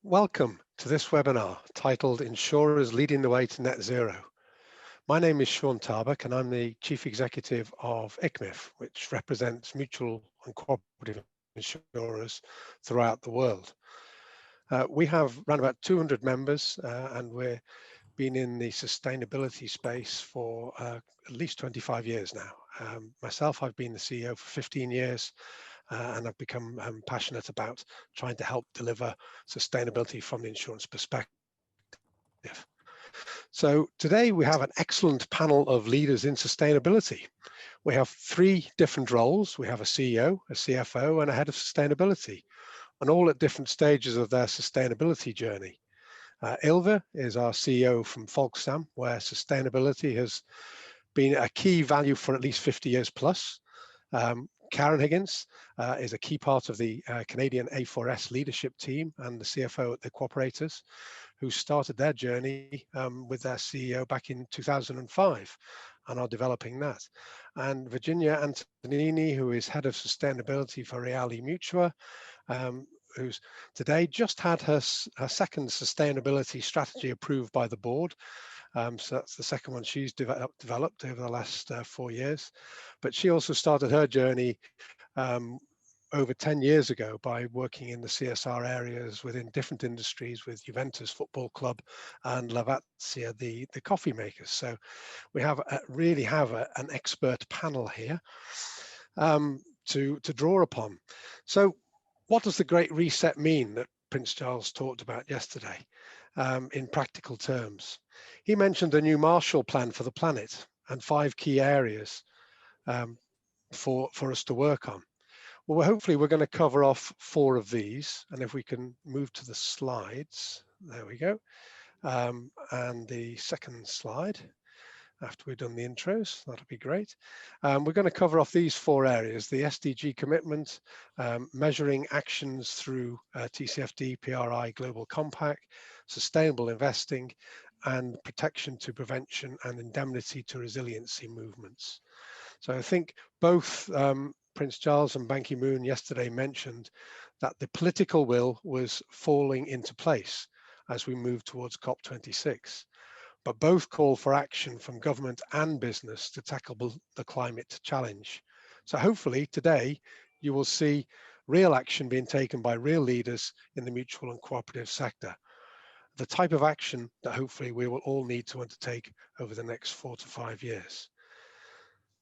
Welcome to this webinar titled Insurers Leading the Way to Net Zero. My name is Shaun Tarbuck and I'm the Chief Executive of ICMIF, which represents mutual and cooperative insurers throughout the world. We have around about 200 members and we've been in the sustainability space for at least 25 years now. Myself, I've been the CEO for 15 years. And I've become passionate about trying to help deliver sustainability from the insurance perspective. So today we have an excellent panel of leaders in sustainability. We have three different roles. We have a CEO, a CFO, and a head of sustainability, and all at different stages of their sustainability journey. Ylva is our CEO from Folksam, where sustainability has been a key value for at least 50 years plus. Karen Higgins is a key part of the Canadian A4S leadership team and the CFO at the Cooperators, who started their journey with their CEO back in 2005 and are developing that. And Virginia Antonini, who is head of sustainability for Reale Mutua, who's today just had her second sustainability strategy approved by the board. So that's the second one she's developed over the last 4 years. But she also started her journey over 10 years ago by working in the CSR areas within different industries with Juventus Football Club and Lavazza, the coffee makers. So we have really have an expert panel here to draw upon. So what does the Great Reset mean that Prince Charles talked about yesterday in practical terms? He mentioned a new Marshall Plan for the planet and 5 key areas for us to work on. Well, hopefully we're going to cover off 4 of these, and if we can move to the slides, there we go. And the second slide, after we've done the intros, that'll be great. We're going to cover off these 4 areas: the SDG commitment, measuring actions through Tcfd, PRI, Global Compact, sustainable investing, and protection to prevention and indemnity to resiliency movements. So I think both Prince Charles and Ban Ki-moon yesterday mentioned that the political will was falling into place as we move towards COP26. But both call for action from government and business to tackle the climate challenge. So hopefully today you will see real action being taken by real leaders in the mutual and cooperative sector, the type of action that hopefully we will all need to undertake over the next 4 to 5 years.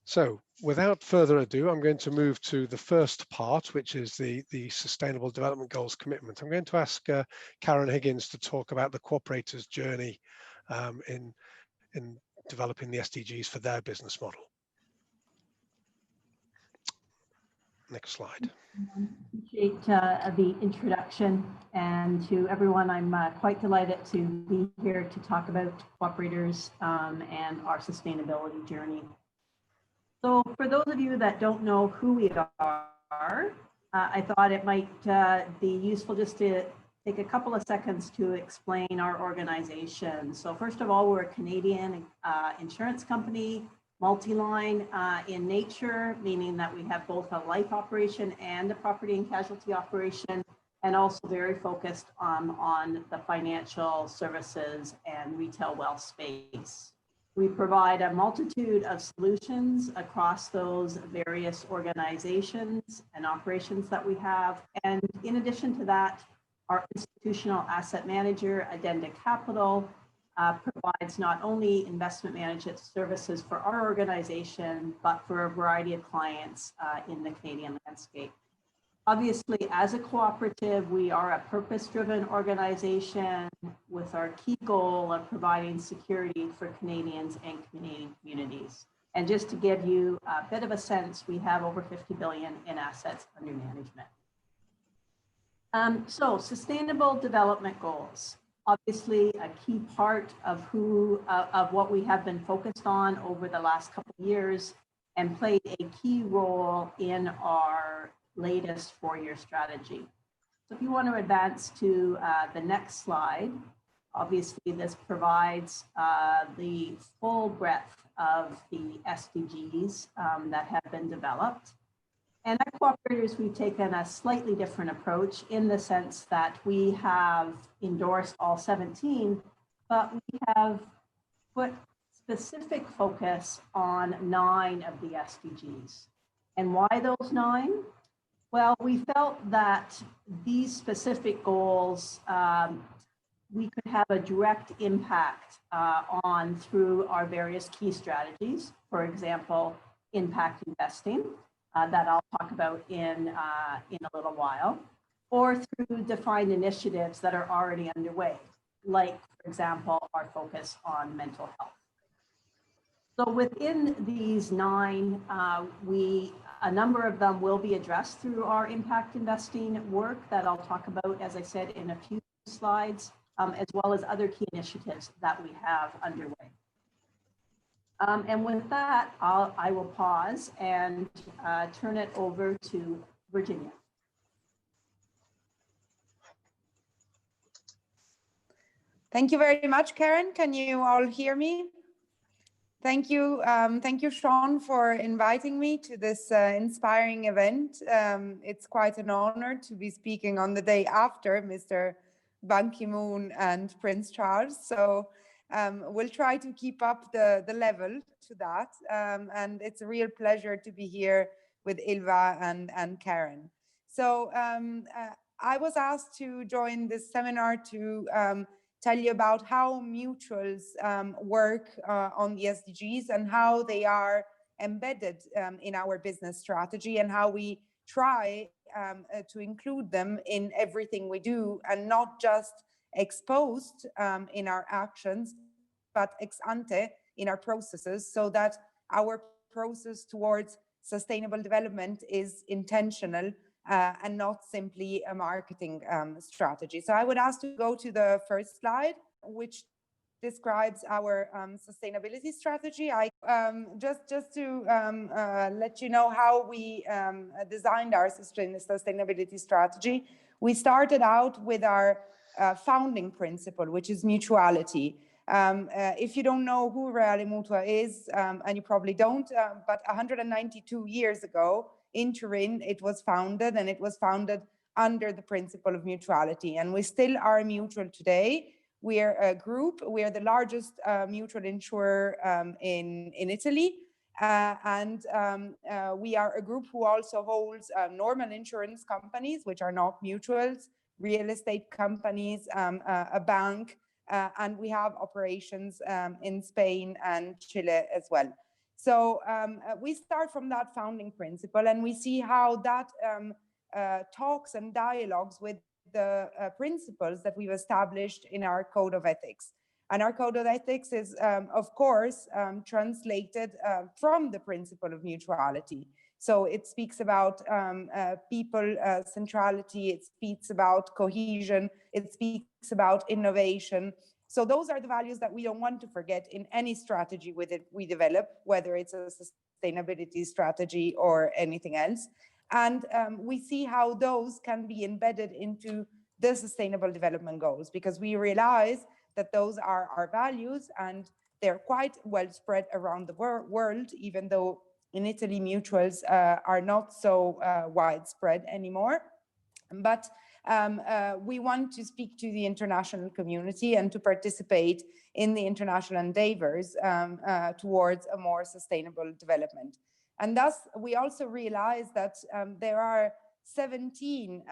So without further ado, I'm going to move to the first part, which is the Sustainable Development Goals commitment. I'm going to ask Karen Higgins to talk about the Cooperators' journey in developing the SDGs for their business model. Next slide. Appreciate the introduction, and to everyone, I'm quite delighted to be here to talk about Cooperators and our sustainability journey. So for those of you that don't know who we are, I thought it might be useful just to take a couple of seconds to explain our organization. So first of all, we're a Canadian insurance company, multi-line in nature, meaning that we have both a life operation and a property and casualty operation, and also very focused on the financial services and retail wealth space. We provide a multitude of solutions across those various organizations and operations that we have. And in addition to that, our institutional asset manager, Addenda Capital, provides not only investment management services for our organization, but for a variety of clients in the Canadian landscape. Obviously, as a cooperative, we are a purpose-driven organization with our key goal of providing security for Canadians and Canadian communities. And just to give you a bit of a sense, we have over 50 billion in assets under management. So sustainable development goals, obviously a key part of what we have been focused on over the last couple of years, and played a key role in our latest 4-year strategy. So if you want to advance to the next slide, obviously this provides the full breadth of the SDGs that have been developed. And at Cooperators, we've taken a slightly different approach in the sense that we have endorsed all 17, but we have put specific focus on 9 of the SDGs. And why those 9? Well, we felt that these specific goals we could have a direct impact on through our various key strategies. For example, impact investing, that I'll talk about in a little while, or through defined initiatives that are already underway, like, for example, our focus on mental health. So within these 9, a number of them will be addressed through our impact investing work that I'll talk about, as I said, in a few slides, as well as other key initiatives that we have underway. And with that, I will pause and turn it over to Virginia. Thank you very much, Karen. Can you all hear me? Thank you, Shaun, for inviting me to this inspiring event. It's quite an honor to be speaking on the day after Mr. Ban Ki-moon and Prince Charles. So we'll try to keep up the level to that. And it's a real pleasure to be here with YIva and Karen. So I was asked to join this seminar to tell you about how mutuals work on the SDGs and how they are embedded in our business strategy and how we try to include them in everything we do and not just exposed in our actions, but ex ante in our processes, so that our process towards sustainable development is intentional and not simply a marketing strategy. So I would ask to go to the first slide, which describes our sustainability strategy. Just to let you know how we designed our sustainability strategy. We started out with our founding principle, which is mutuality. If you don't know who Reale Mutua is, and you probably don't, but 192 years ago, in Turin, it was founded, and it was founded under the principle of mutuality. And we still are mutual today. We are a group. We are the largest mutual insurer in Italy. And we are a group who also holds normal insurance companies, which are not mutuals, real estate companies, a bank, and we have operations in Spain and Chile as well. So we start from that founding principle, and we see how that talks and dialogues with the principles that we've established in our code of ethics. And our code of ethics is, of course, translated from the principle of mutuality. So it speaks about people centrality, it speaks about cohesion, it speaks about innovation. So those are the values that we don't want to forget in any strategy we develop, whether it's a sustainability strategy or anything else. And we see how those can be embedded into the Sustainable Development Goals, because we realize that those are our values and they're quite well spread around the world, even though in Italy mutuals are not so widespread anymore. But we want to speak to the international community and to participate in the international endeavors towards a more sustainable development. And thus, we also realize that there are 17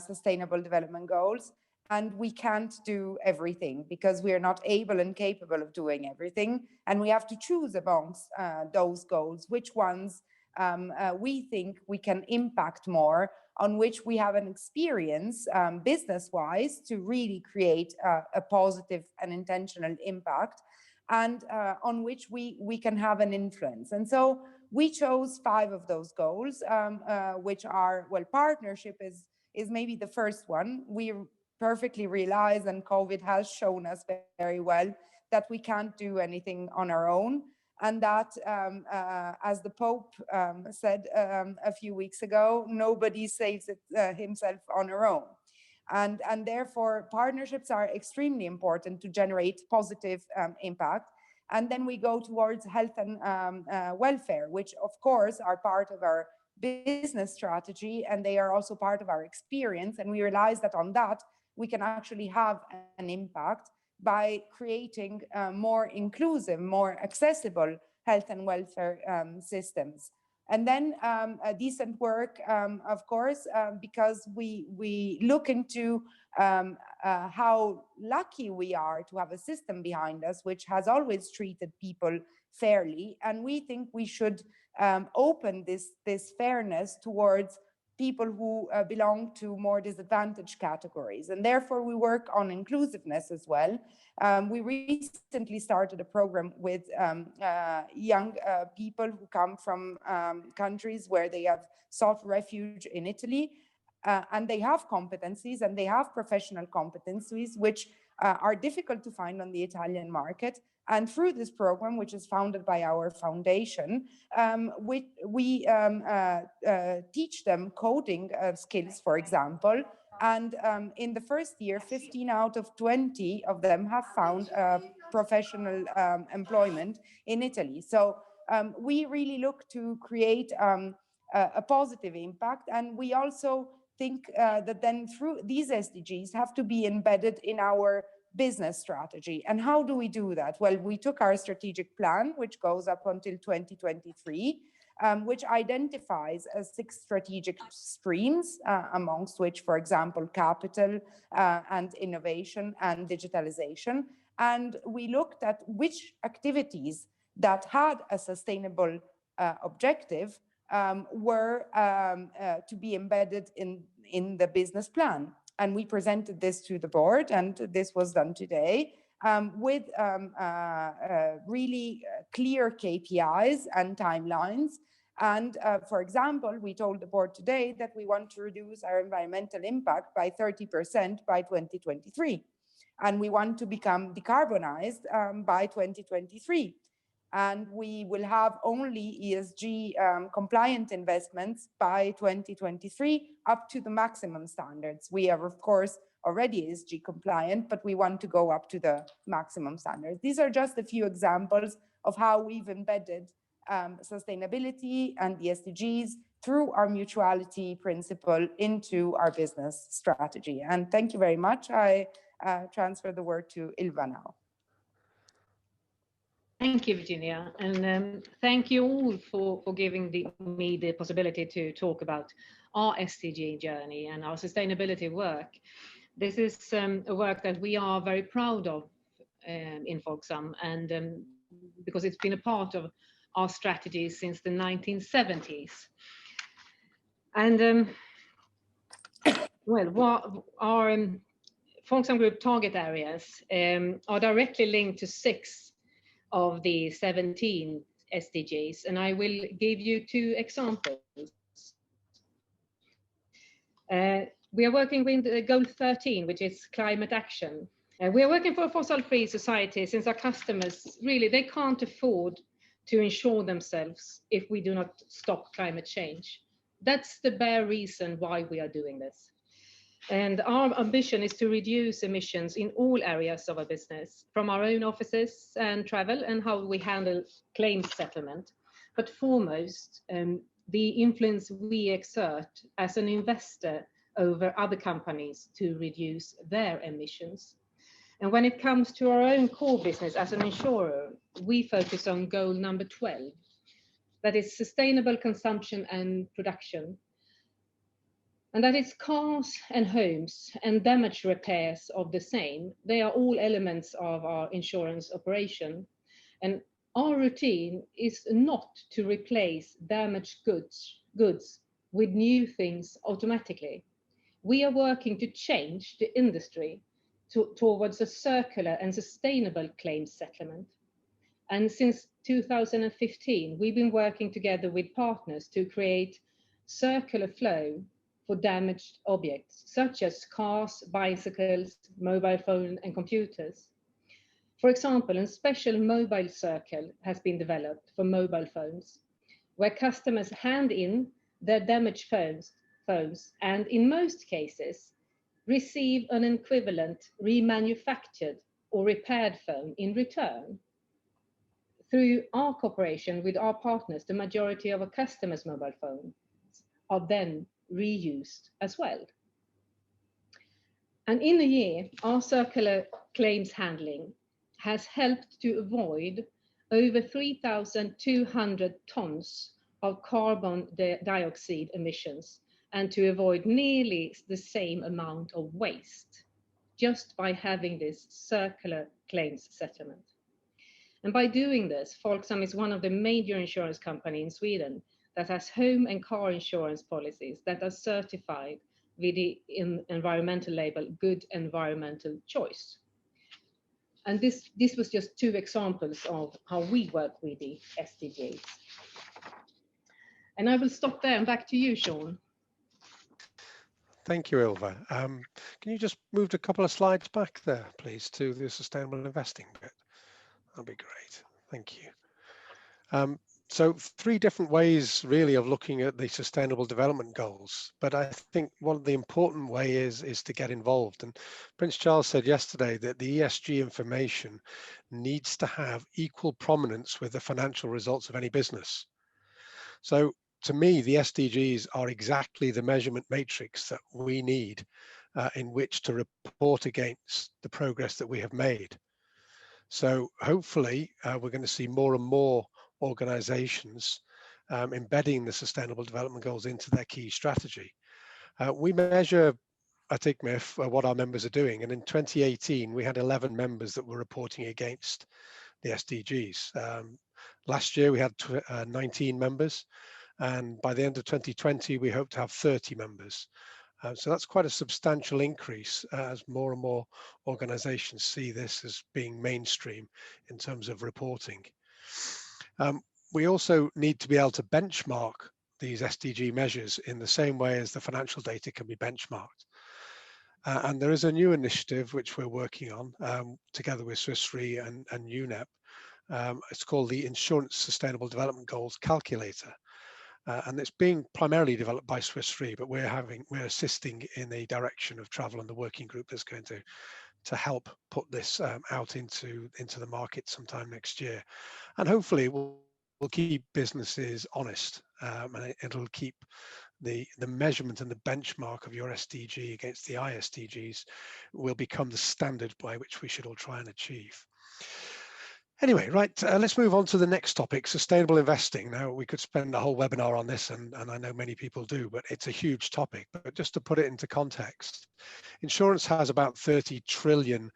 sustainable development goals, and we can't do everything because we are not able and capable of doing everything. And we have to choose amongst those goals, which ones we think we can impact more, on which we have an experience business-wise to really create a positive and intentional impact, and on which we can have an influence. And so we chose 5 of those goals, which are, well, partnership is maybe the first one. We perfectly realize, and COVID has shown us very well, that we can't do anything on our own. And that, as the Pope said a few weeks ago, nobody saves himself on her own. And therefore, partnerships are extremely important to generate positive impact. And then we go towards health and welfare, which of course are part of our business strategy, and they are also part of our experience. And we realize that on that, we can actually have an impact by creating more inclusive, more accessible health and welfare systems. And then decent work, of course, because we look into how lucky we are to have a system behind us which has always treated people fairly. And we think we should open this fairness towards people who belong to more disadvantaged categories. And therefore, we work on inclusiveness as well. We recently started a program with young people who come from countries where they have sought refuge in Italy, and they have competencies and they have professional competencies which are difficult to find on the Italian market. And through this program, which is founded by our foundation, we teach them coding skills, for example. And in the first year, 15 out of 20 of them have found professional employment in Italy. So we really look to create a positive impact. And we also think that then through these SDGs have to be embedded in our business strategy. And how do we do that? Well, we took our strategic plan, which goes up until 2023, which identifies 6 strategic streams, amongst which, for example, capital and innovation and digitalization. And we looked at which activities that had a sustainable objective were to be embedded in the business plan. And we presented this to the board, and this was done today with really clear KPIs and timelines. And for example, we told the board today that we want to reduce our environmental impact by 30% by 2023. And we want to become decarbonized by 2023. And we will have only ESG compliant investments by 2023 up to the maximum standards. We are, of course, already ESG compliant, but we want to go up to the maximum standards. These are just a few examples of how we've embedded sustainability and the SDGs through our mutuality principle into our business strategy. And thank you very much. I transfer the word to Ylva now. Thank you, Virginia, and thank you all for giving me the possibility to talk about our SDG journey and our sustainability work. This is a work that we are very proud of in Folksam, and because it's been a part of our strategy since the 1970s. And well, our Folksam Group target areas are directly linked to 6 of the 17 SDGs, and I will give you 2 examples. We are working with goal 13, which is climate action. We are working for a fossil-free society since our customers, really, they can't afford to insure themselves if we do not stop climate change. That's the bare reason why we are doing this. And our ambition is to reduce emissions in all areas of our business, from our own offices and travel and how we handle claims settlement. But foremost, the influence we exert as an investor over other companies to reduce their emissions. And when it comes to our own core business as an insurer, we focus on goal number 12, that is sustainable consumption and production. And that is cars and homes and damage repairs of the same. They are all elements of our insurance operation. And our routine is not to replace damaged goods with new things automatically. We are working to change the industry towards a circular and sustainable claims settlement. And since 2015, we've been working together with partners to create circular flow for damaged objects, such as cars, bicycles, mobile phones, and computers. For example, a special mobile circle has been developed for mobile phones, where customers hand in their damaged phones and in most cases, receive an equivalent remanufactured or repaired phone in return. Through our cooperation with our partners, the majority of our customers' mobile phone are then reused as well. And in a year, our circular claims handling has helped to avoid over 3,200 tons of carbon dioxide emissions and to avoid nearly the same amount of waste just by having this circular claims settlement. And by doing this, Folksam is one of the major insurance companies in Sweden that has home and car insurance policies that are certified with the environmental label Good Environmental Choice. And this was just 2 examples of how we work with the SDGs. And I will stop there and back to you, Shaun. Thank you, Ylva. Can you just move a couple of slides back there, please, to the sustainable investing bit? That'd be great. Thank you. So 3 different ways really of looking at the sustainable development goals, but I think one of the important way is to get involved. And Prince Charles said yesterday that the ESG information needs to have equal prominence with the financial results of any business. So to me, the SDGs are exactly the measurement matrix that we need in which to report against the progress that we have made. So hopefully we're going to see more and more organizations embedding the sustainable development goals into their key strategy. We measure at ICMIF what our members are doing, and in 2018 we had 11 members that were reporting against the SDGs. Last year we had 19 members, and by the end of 2020 we hope to have 30 members. So that's quite a substantial increase as more and more organizations see this as being mainstream in terms of reporting. We also need to be able to benchmark these SDG measures in the same way as the financial data can be benchmarked. And there is a new initiative which we're working on together with Swiss Re and UNEP. It's called the Insurance Sustainable Development Goals Calculator. And it's being primarily developed by Swiss Re, but we're assisting in the direction of travel and the working group that's going to help put this out into the market sometime next year. And hopefully we'll keep businesses honest, and it'll keep the measurement and the benchmark of your SDG against the ISDGs will become the standard by which we should all try and achieve. Anyway, right, let's move on to the next topic, sustainable investing. Now, we could spend a whole webinar on this, and I know many people do, but it's a huge topic. But just to put it into context, insurance has about 30 trillion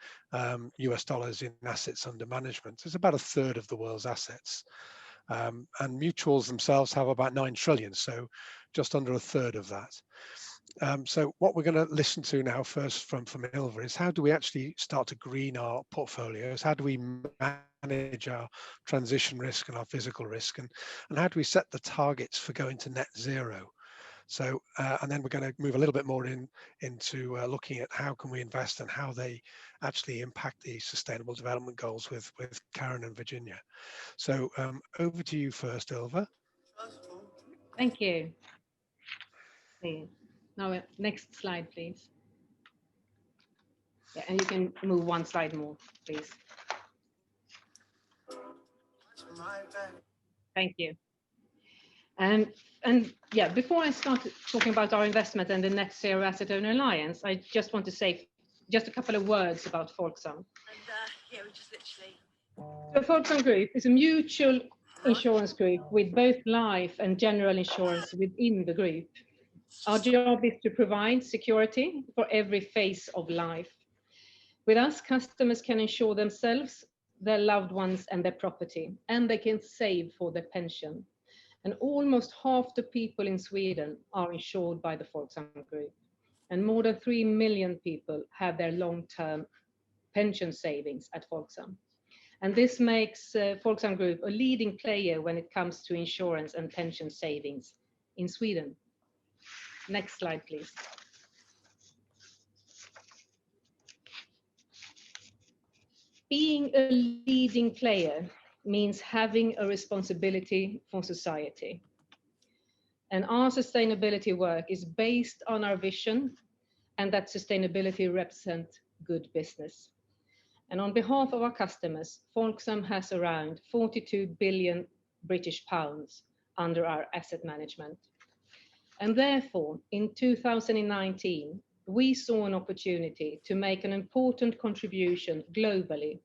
US dollars in assets under management. It's about 1/3 of the world's assets. And mutuals themselves have about 9 trillion, so just under 1/3 of that. So what we're going to listen to now first from Ylva is how do we actually start to green our portfolios? How do we manage our transition risk and our physical risk? And how do we set the targets for going to net zero? So, and then we're going to move a little bit more into looking at how can we invest and how they actually impact the sustainable development goals with Karen and Virginia. So over to you first, Ylva. Thank you. Now, next slide, please. Yeah, and you can move 1 slide more, please. Thank you. And yeah, before I start talking about our investment and the Net Zero Asset Owner Alliance, I just want to say just a couple of words about Folksam. And yeah, we just literally. The Folksam Group is a mutual insurance group with both life and general insurance within the group. Our job is to provide security for every phase of life. With us, customers can insure themselves, their loved ones and their property, and they can save for their pension. And almost half the people in Sweden are insured by the Folksam Group. And more than 3 million people have their long-term pension savings at Folksam. And this makes Folksam Group a leading player when it comes to insurance and pension savings in Sweden. Next slide, please. Being a leading player means having a responsibility for society. And our sustainability work is based on our vision and that sustainability represents good business. And on behalf of our customers, Folksam has around 42 billion British pounds under our asset management. And therefore, in 2019, we saw an opportunity to make an important contribution globally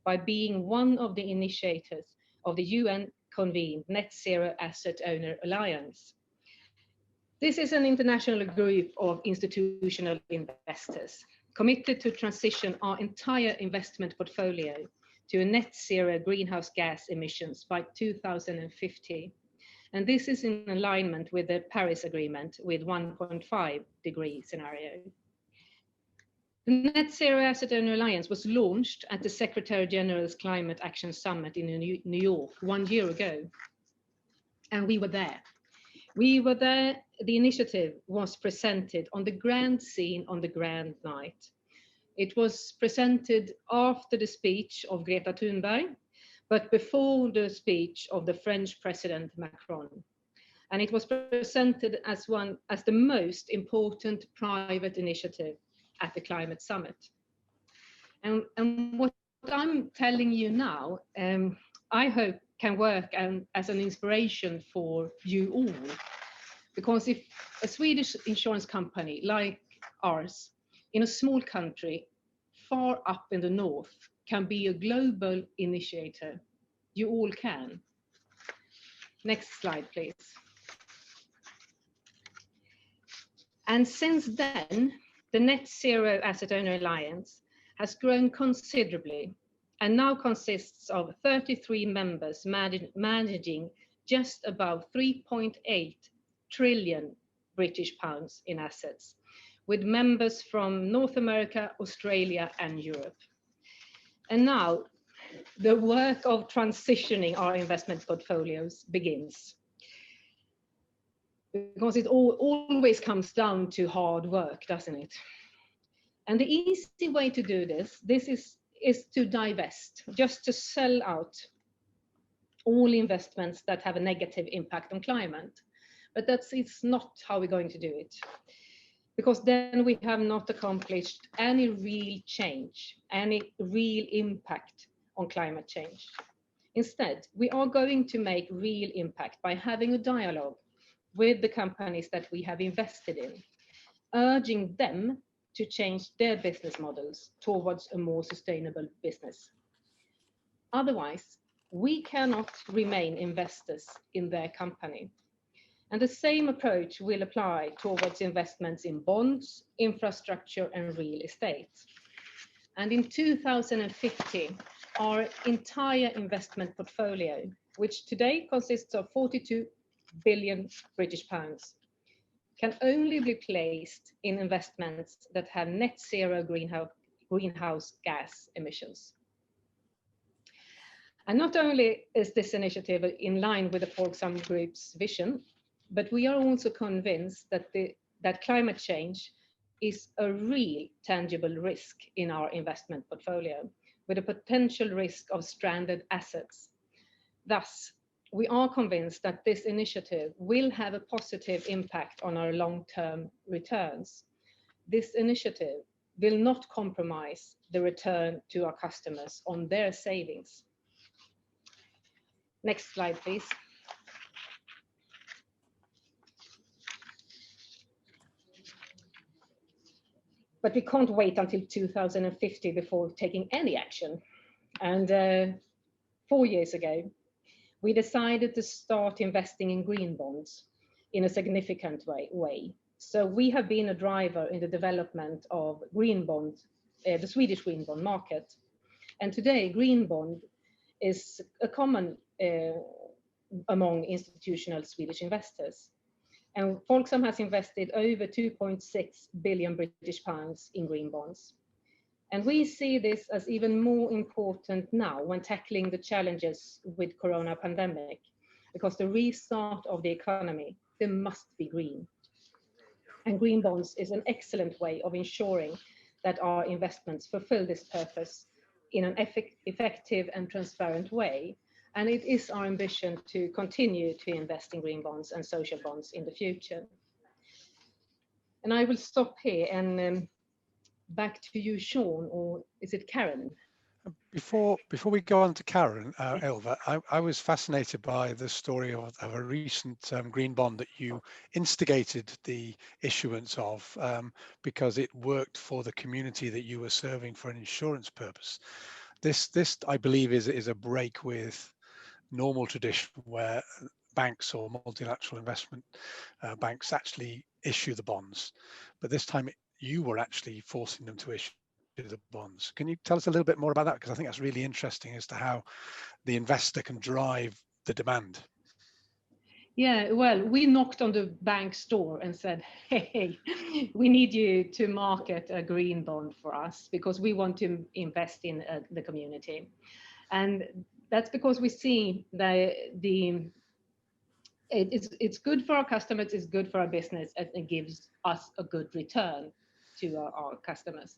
by being one of the initiators of the UN-convened Net Zero Asset Owner Alliance. This is an international group of institutional investors committed to transition our entire investment portfolio to a net zero greenhouse gas emissions by 2050. And this is in alignment with the Paris Agreement with 1.5 degree scenario. The Net Zero Asset Owner Alliance was launched at the Secretary General's Climate Action Summit in New York 1 year ago. And we were there. We were there. The initiative was presented on the grand scene on the grand night. It was presented after the speech of Greta Thunberg, but before the speech of the French President Macron. And it was presented as the most important private initiative at the Climate Summit. And what I'm telling you now, I hope can work as an inspiration for you all. Because if a Swedish insurance company like ours, in a small country far up in the north, can be a global initiator, you all can. Next slide, please. And since then, the Net Zero Asset Owner Alliance has grown considerably and now consists of 33 members managing just above 3.8 trillion British pounds in assets, with members from North America, Australia, and Europe. And now the work of transitioning our investment portfolios begins. Because it always comes down to hard work, doesn't it? And the easy way to do this is to divest, just to sell out all investments that have a negative impact on climate. But it's not how we're going to do it. Because then we have not accomplished any real change, any real impact on climate change. Instead, we are going to make real impact by having a dialogue with the companies that we have invested in, urging them to change their business models towards a more sustainable business. Otherwise, we cannot remain investors in their company. And the same approach will apply towards investments in bonds, infrastructure, and real estate. And in 2050, our entire investment portfolio, which today consists of 42 billion British pounds, can only be placed in investments that have net zero greenhouse gas emissions. And not only is this initiative in line with the Folksam Group's vision, but we are also convinced that climate change is a real tangible risk in our investment portfolio, with a potential risk of stranded assets. Thus, we are convinced that this initiative will have a positive impact on our long-term returns. This initiative will not compromise the return to our customers on their savings. Next slide, please. But we can't wait until 2050 before taking any action. And 4 years ago, we decided to start investing in green bonds in a significant way. So we have been a driver in the development of green bond, the Swedish green bond market. And today, green bond is a common among institutional Swedish investors. And Folksam has invested over 2.6 billion British pounds in green bonds. And we see this as even more important now when tackling the challenges with corona pandemic, because the restart of the economy, they must be green. And green bonds is an excellent way of ensuring that our investments fulfill this purpose in an effective and transparent way. And it is our ambition to continue to invest in green bonds and social bonds in the future. And I will stop here and back to you, Shaun, or is it Karen? Before we go on to Karen, Ilva, I was fascinated by the story of a recent green bond that you instigated the issuance of because it worked for the community that you were serving for an insurance purpose. This I believe is a break with normal tradition where banks or multilateral investment banks actually issue the bonds, but this time you were actually forcing them to issue the bonds. Can you tell us a little bit more about that? Because I think that's really interesting as to how the investor can drive the demand. Yeah, well, we knocked on the bank's door and said, hey, we need you to market a green bond for us because we want to invest in the community. And that's because we see that it's good for our customers, it's good for our business, and it gives us a good return to our customers.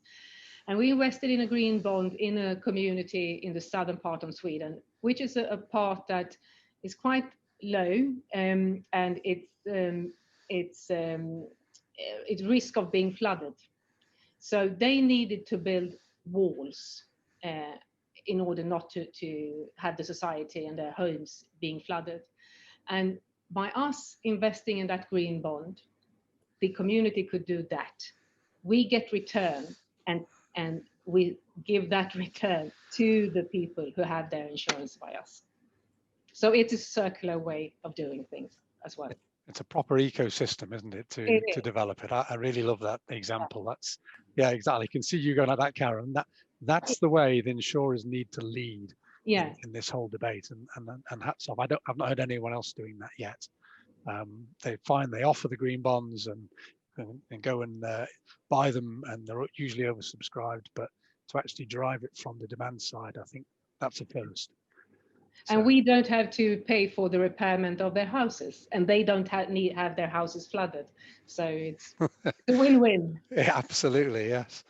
And we invested in a green bond in a community in the southern part of Sweden, which is a part that is quite low, and it's risk of being flooded. So they needed to build walls in order not to have the society and their homes being flooded. And by us investing in that green bond, the community could do that. We get return, and we give that return to the people who have their insurance by us. So it's a circular way of doing things as well. It's a proper ecosystem, isn't it, to develop it? I really love that example. That's, yeah, exactly. You can see you going like that, Karen. That's the way the insurers need to lead in this whole debate. And hats off. I've not heard anyone else doing that yet. They offer the green bonds and go and buy them, and they're usually oversubscribed, but to actually drive it from the demand side, I think that's a first. And we don't have to pay for the repairment of their houses, and they don't have their houses flooded. So it's a win-win. Yeah, absolutely, yes.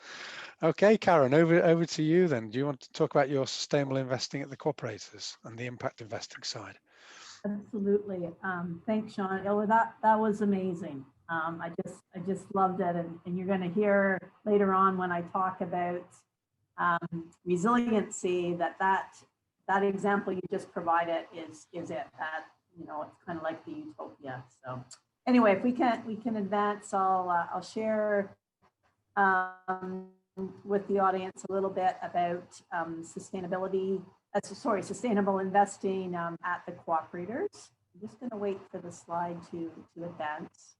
Okay, Karen, over to you then. Do you want to talk about your sustainable investing at the Cooperators and the impact investing side? Absolutely. Thanks, Shaun. That was amazing. I just loved it, and you're going to hear later on when I talk about resiliency that example you just provided is it. That, you know, it's kind of like the utopia. So anyway, if we can advance, I'll share with the audience a little bit about sustainable investing at the Cooperators. I'm just going to wait for the slide to advance.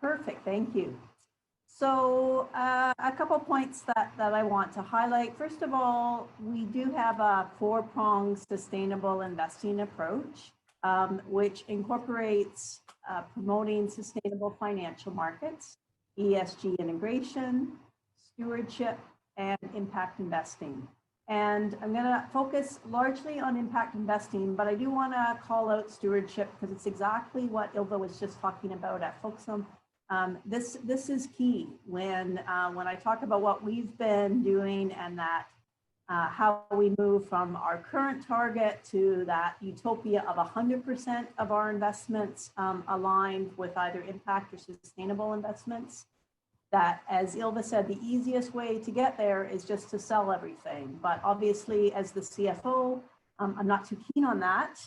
Perfect, thank you. So a couple points that I want to highlight. First of all, we do have a four-pronged sustainable investing approach, which incorporates promoting sustainable financial markets, ESG integration, stewardship, and impact investing. And I'm going to focus largely on impact investing, but I do want to call out stewardship because it's exactly what Ilva was just talking about at Folksam. This is key when I talk about what we've been doing and that how we move from our current target to that utopia of 100% of our investments aligned with either impact or sustainable investments. That, as Ilva said, the easiest way to get there is just to sell everything. But obviously, as the CFO, I'm not too keen on that.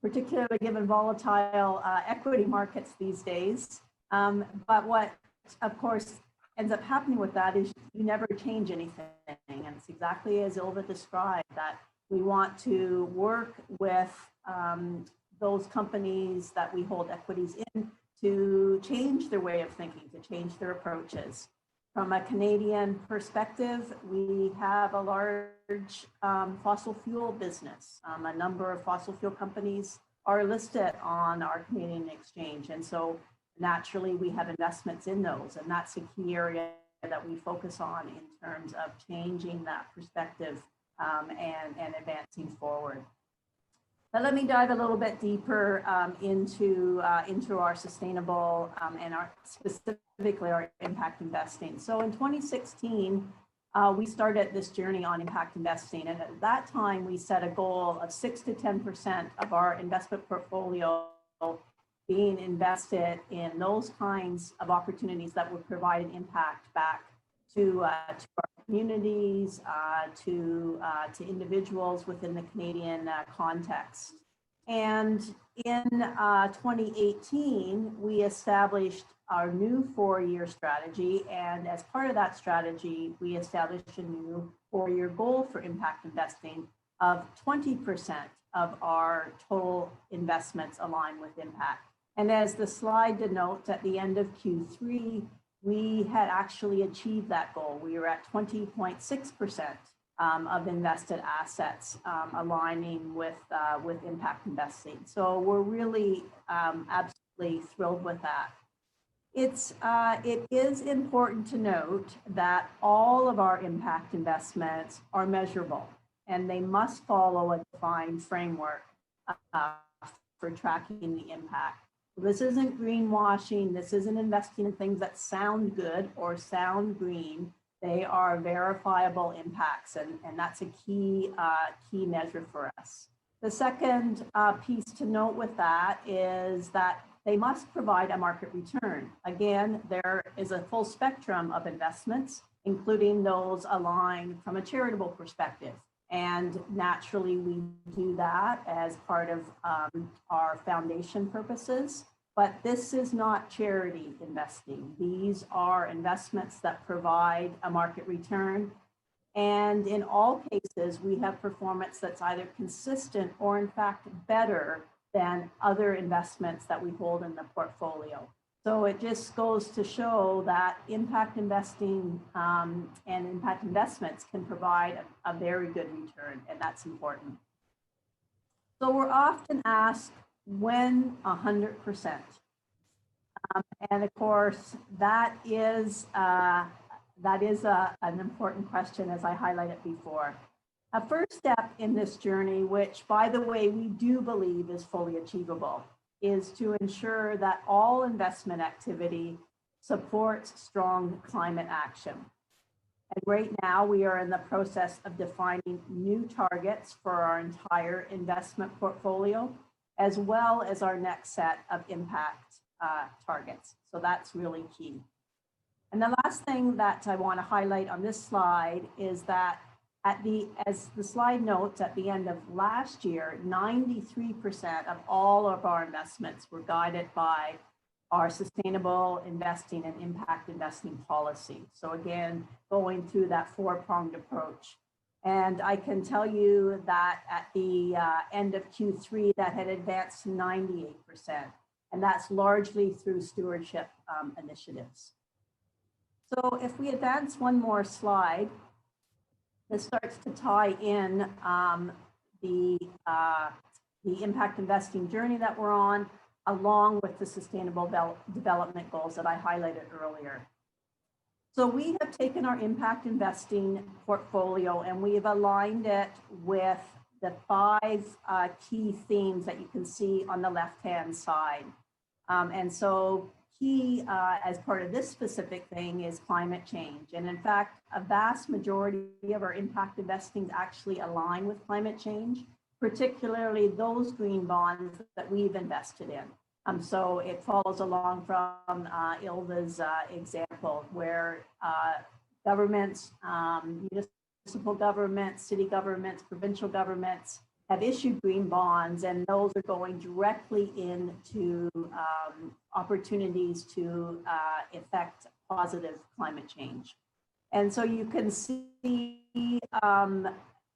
Particularly given volatile equity markets these days. But what, of course, ends up happening with that is you never change anything. And it's exactly as Ilva described, that we want to work with those companies that we hold equities in to change their way of thinking, to change their approaches. From a Canadian perspective, we have a large fossil fuel business. A number of fossil fuel companies are listed on our Canadian exchange. And so naturally we have investments in those. And that's a key area that we focus on in terms of changing that perspective and advancing forward. But let me dive a little bit deeper into our sustainable and specifically our impact investing. So in 2016, we started this journey on impact investing. And at that time, we set a goal of 6 to 10% of our investment portfolio being invested in those kinds of opportunities that would provide an impact back our communities, to individuals within the Canadian context. And in 2018, we established our new 4-year strategy. And as part of that strategy, we established a new 4-year goal for impact investing of 20% of our total investments align with impact. And as the slide denotes, at the end of Q3, we had actually achieved that goal. We were at 20.6% of invested assets aligning with impact investing. So we're really absolutely thrilled with that. It is important to note that all of our impact investments are measurable, and they must follow a defined framework for tracking the impact. This isn't greenwashing. This isn't investing in things that sound good or sound green. They are verifiable impacts, and that's a key measure for us. The second piece to note with that is that they must provide a market return. Again, there is a full spectrum of investments, including those aligned from a charitable perspective. And naturally, we do that as part of our foundation purposes. But this is not charity investing. These are investments that provide a market return. And in all cases, we have performance that's either consistent or, in fact, better than other investments that we hold in the portfolio. So it just goes to show that impact investing and impact investments can provide a very good return, and that's important. So we're often asked, when 100%? And of course, that is an important question, as I highlighted before. A first step in this journey, which, by the way, we do believe is fully achievable, is to ensure that all investment activity supports strong climate action. And right now, we are in the process of defining new targets for our entire investment portfolio, as well as our next set of impact targets. So that's really key. And the last thing that I want to highlight on this slide is that as the slide notes, at the end of last year, 93% of all of our investments were guided by our sustainable investing and impact investing policy. So again, going through that 4-pronged approach. And I can tell you that at the end of Q3, that had advanced to 98%. And that's largely through stewardship initiatives. So if we advance one more slide, this starts to tie in the impact investing journey that we're on, along with the sustainable development goals that I highlighted earlier. So we have taken our impact investing portfolio and we have aligned it with the 5 key themes that you can see on the left-hand side. And so key as part of this specific thing is climate change. And in fact, a vast majority of our impact investing actually align with climate change, particularly those green bonds that we've invested in. So it follows along from Ilva's example, where governments, municipal governments, city governments, provincial governments have issued green bonds, and those are going directly into opportunities to effect positive climate change. And so you can see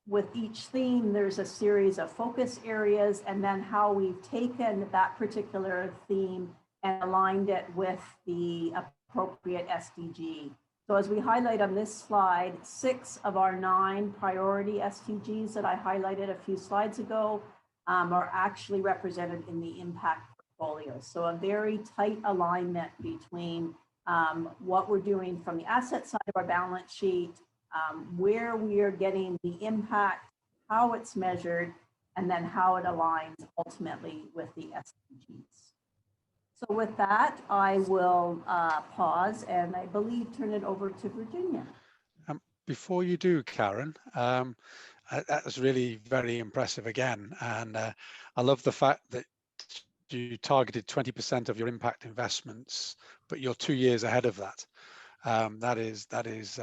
with each theme, there's a series of focus areas, and then how we've taken that particular theme and aligned it with the appropriate SDG. So as we highlight on this slide, 6 of our 9 priority SDGs that I highlighted a few slides ago are actually represented in the impact portfolio. So a very tight alignment between what we're doing from the asset side of our balance sheet, where we are getting the impact, how it's measured, and then how it aligns ultimately with the SDGs. So with that, I will pause and I believe turn it over to Virginia. Before you do, Karen, that was really very impressive again. And I love the fact that you targeted 20% of your impact investments, but you're 2 years ahead of that. That is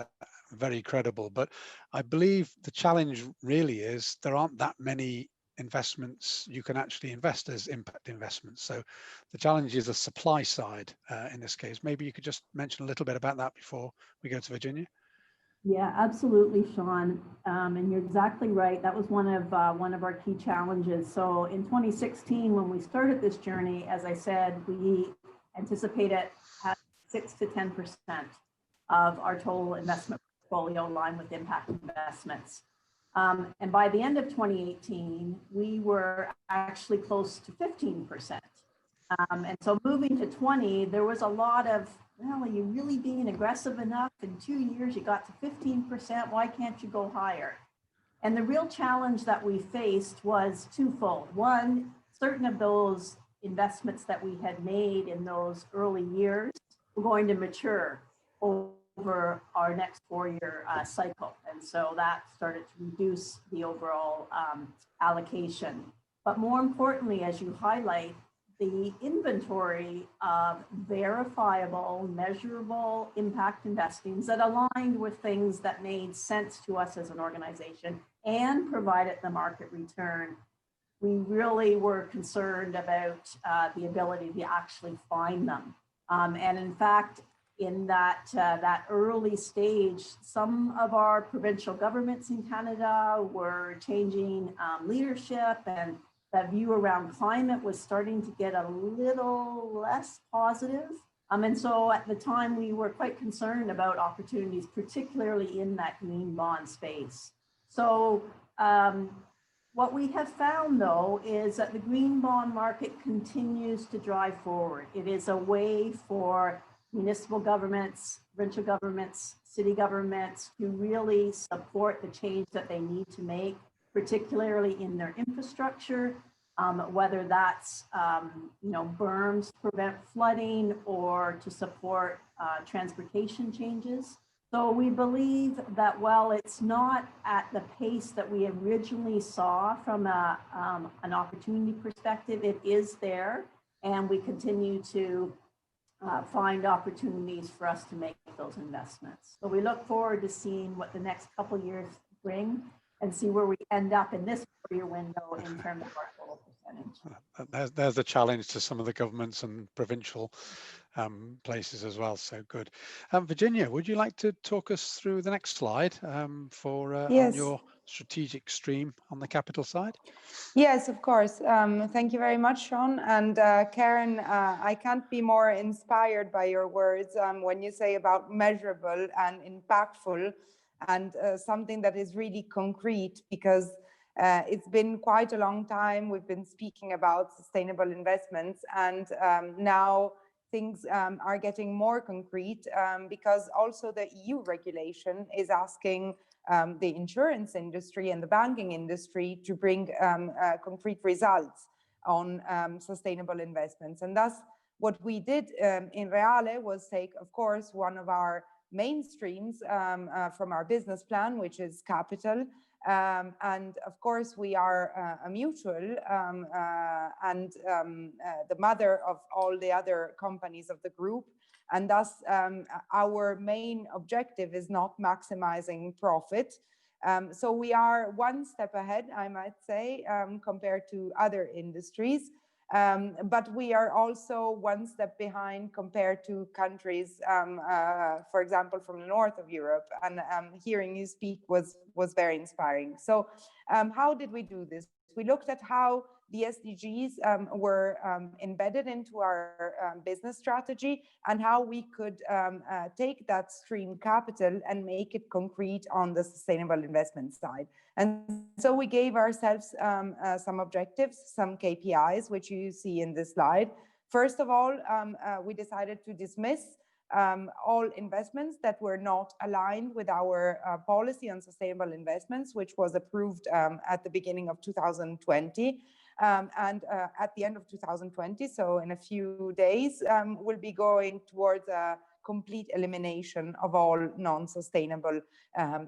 very credible. But I believe the challenge really is there aren't that many investments you can actually invest as impact investments. So the challenge is the supply side in this case. Maybe you could just mention a little bit about that before we go to Virginia. Yeah, absolutely, Shaun. And you're exactly right. That was one of our key challenges. So in 2016, when we started this journey, as I said, we anticipated 6 to 10% of our total investment portfolio aligned with impact investments. And by the end of 2018, we were actually close to 15%. And so moving to 20, there was a lot of, well, are you really being aggressive enough? In 2 years, you got to 15%. Why can't you go higher? And the real challenge that we faced was twofold. One, certain of those investments that we had made in those early years were going to mature over our next 4-year cycle. And so that started to reduce the overall allocation. But more importantly, as you highlight, the inventory of verifiable, measurable impact investings that aligned with things that made sense to us as an organization and provided the market return, we really were concerned about the ability to actually find them. And in fact, in that early stage, some of our provincial governments in Canada were changing leadership, and that view around climate was starting to get a little less positive. And so at the time, we were quite concerned about opportunities, particularly in that green bond space. So what we have found, though, is that the green bond market continues to drive forward. It is a way for municipal governments, provincial governments, city governments to really support the change that they need to make, particularly in their infrastructure, whether that's berms to prevent flooding or to support transportation changes. So we believe that while it's not at the pace that we originally saw from an opportunity perspective, it is there, and we continue to find opportunities for us to make those investments. So we look forward to seeing what the next couple of years bring and see where we end up in this 4-year window in terms of our total percentage. There's the challenge to some of the governments and provincial places as well. So good. Virginia, would you like to talk us through the next slide for yes. on your strategic stream on the capital side? Yes, of course. Thank you very much, Shaun. And Karen, I can't be more inspired by your words when you say about measurable and impactful, and something that is really concrete, because it's been quite a long time we've been speaking about sustainable investments, and now things are getting more concrete because also the EU regulation is asking the insurance industry and the banking industry to bring concrete results on sustainable investments. And thus what we did in Reale was take, of course, one of our mainstreams from our business plan, which is capital. And of course, we are a mutual and the mother of all the other companies of the group. And thus, our main objective is not maximizing profit. So we are one step ahead, I might say, compared to other industries. But we are also one step behind compared to countries, for example, from the north of Europe. And hearing you speak was very inspiring. So how did we do this? We looked at how the SDGs were embedded into our business strategy, and how we could take that stream capital and make it concrete on the sustainable investment side. And so we gave ourselves some objectives, some KPIs, which you see in this slide. First of all, we decided to dismiss all investments that were not aligned with our policy on sustainable investments, which was approved at the beginning of 2020. And at the end of 2020, so in a few days, we'll be going towards a complete elimination of all non-sustainable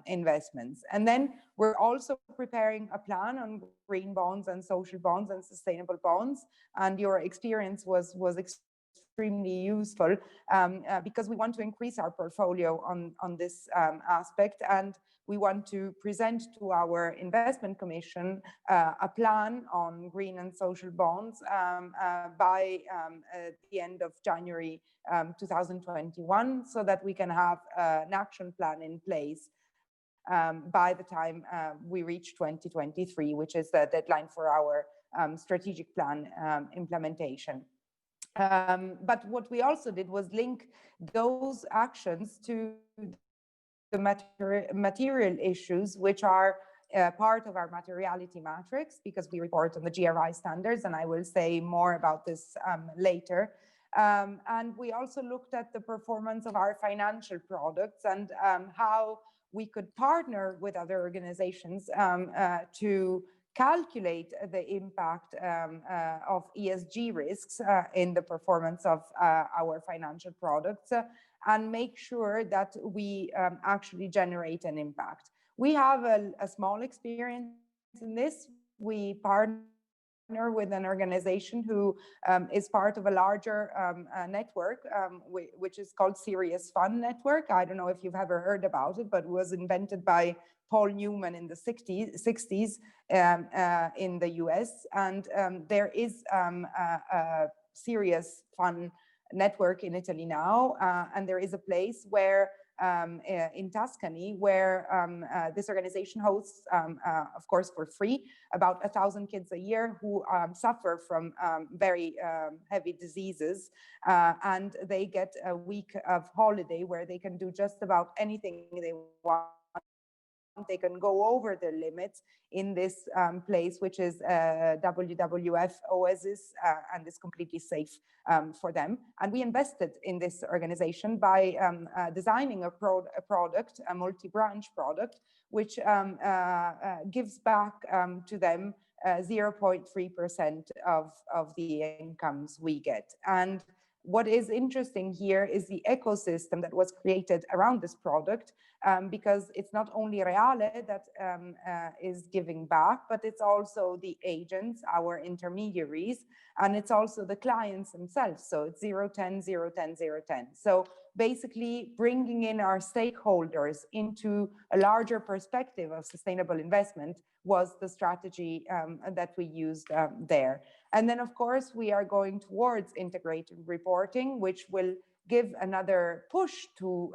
investments. And then we're also preparing a plan on green bonds and social bonds and sustainable bonds. And your experience was extremely useful because we want to increase our portfolio on this aspect, and we want to present to our investment commission a plan on green and social bonds by the end of January 2021, so that we can have an action plan in place by the time we reach 2023, which is the deadline for our strategic plan implementation. But what we also did was link those actions to the material issues, which are part of our Materiality Matrix, because we report on the GRI standards, and I will say more about this later. And we also looked at the performance of our financial products and how we could partner with other organizations to calculate the impact of ESG risks in the performance of our financial products and make sure that we actually generate an impact. We have a small experience in this. We partner with an organization who is part of a larger network, which is called Serious Fund Network. I don't know if you've ever heard about it, but it was invented by Paul Newman in the 60s in the US. And there is a Serious Fund Network in Italy now. And there is a place where in Tuscany, where this organization hosts, of course, for free, about 1,000 kids a year who suffer from very heavy diseases, and they get a week of holiday where they can do just about anything they want. They can go over their limits in this place, which is WWF Oasis, and is completely safe for them. And we invested in this organization by designing a product, a multi-branch product, which gives back to them 0.3% of the incomes we get. And what is interesting here is the ecosystem that was created around this product, because it's not only Reale that is giving back, but it's also the agents, our intermediaries, and it's also the clients themselves. So it's 010, 010, 010. So basically bringing in our stakeholders into a larger perspective of sustainable investment was the strategy that we used there. And then, of course, we are going towards integrated reporting, which will give another push to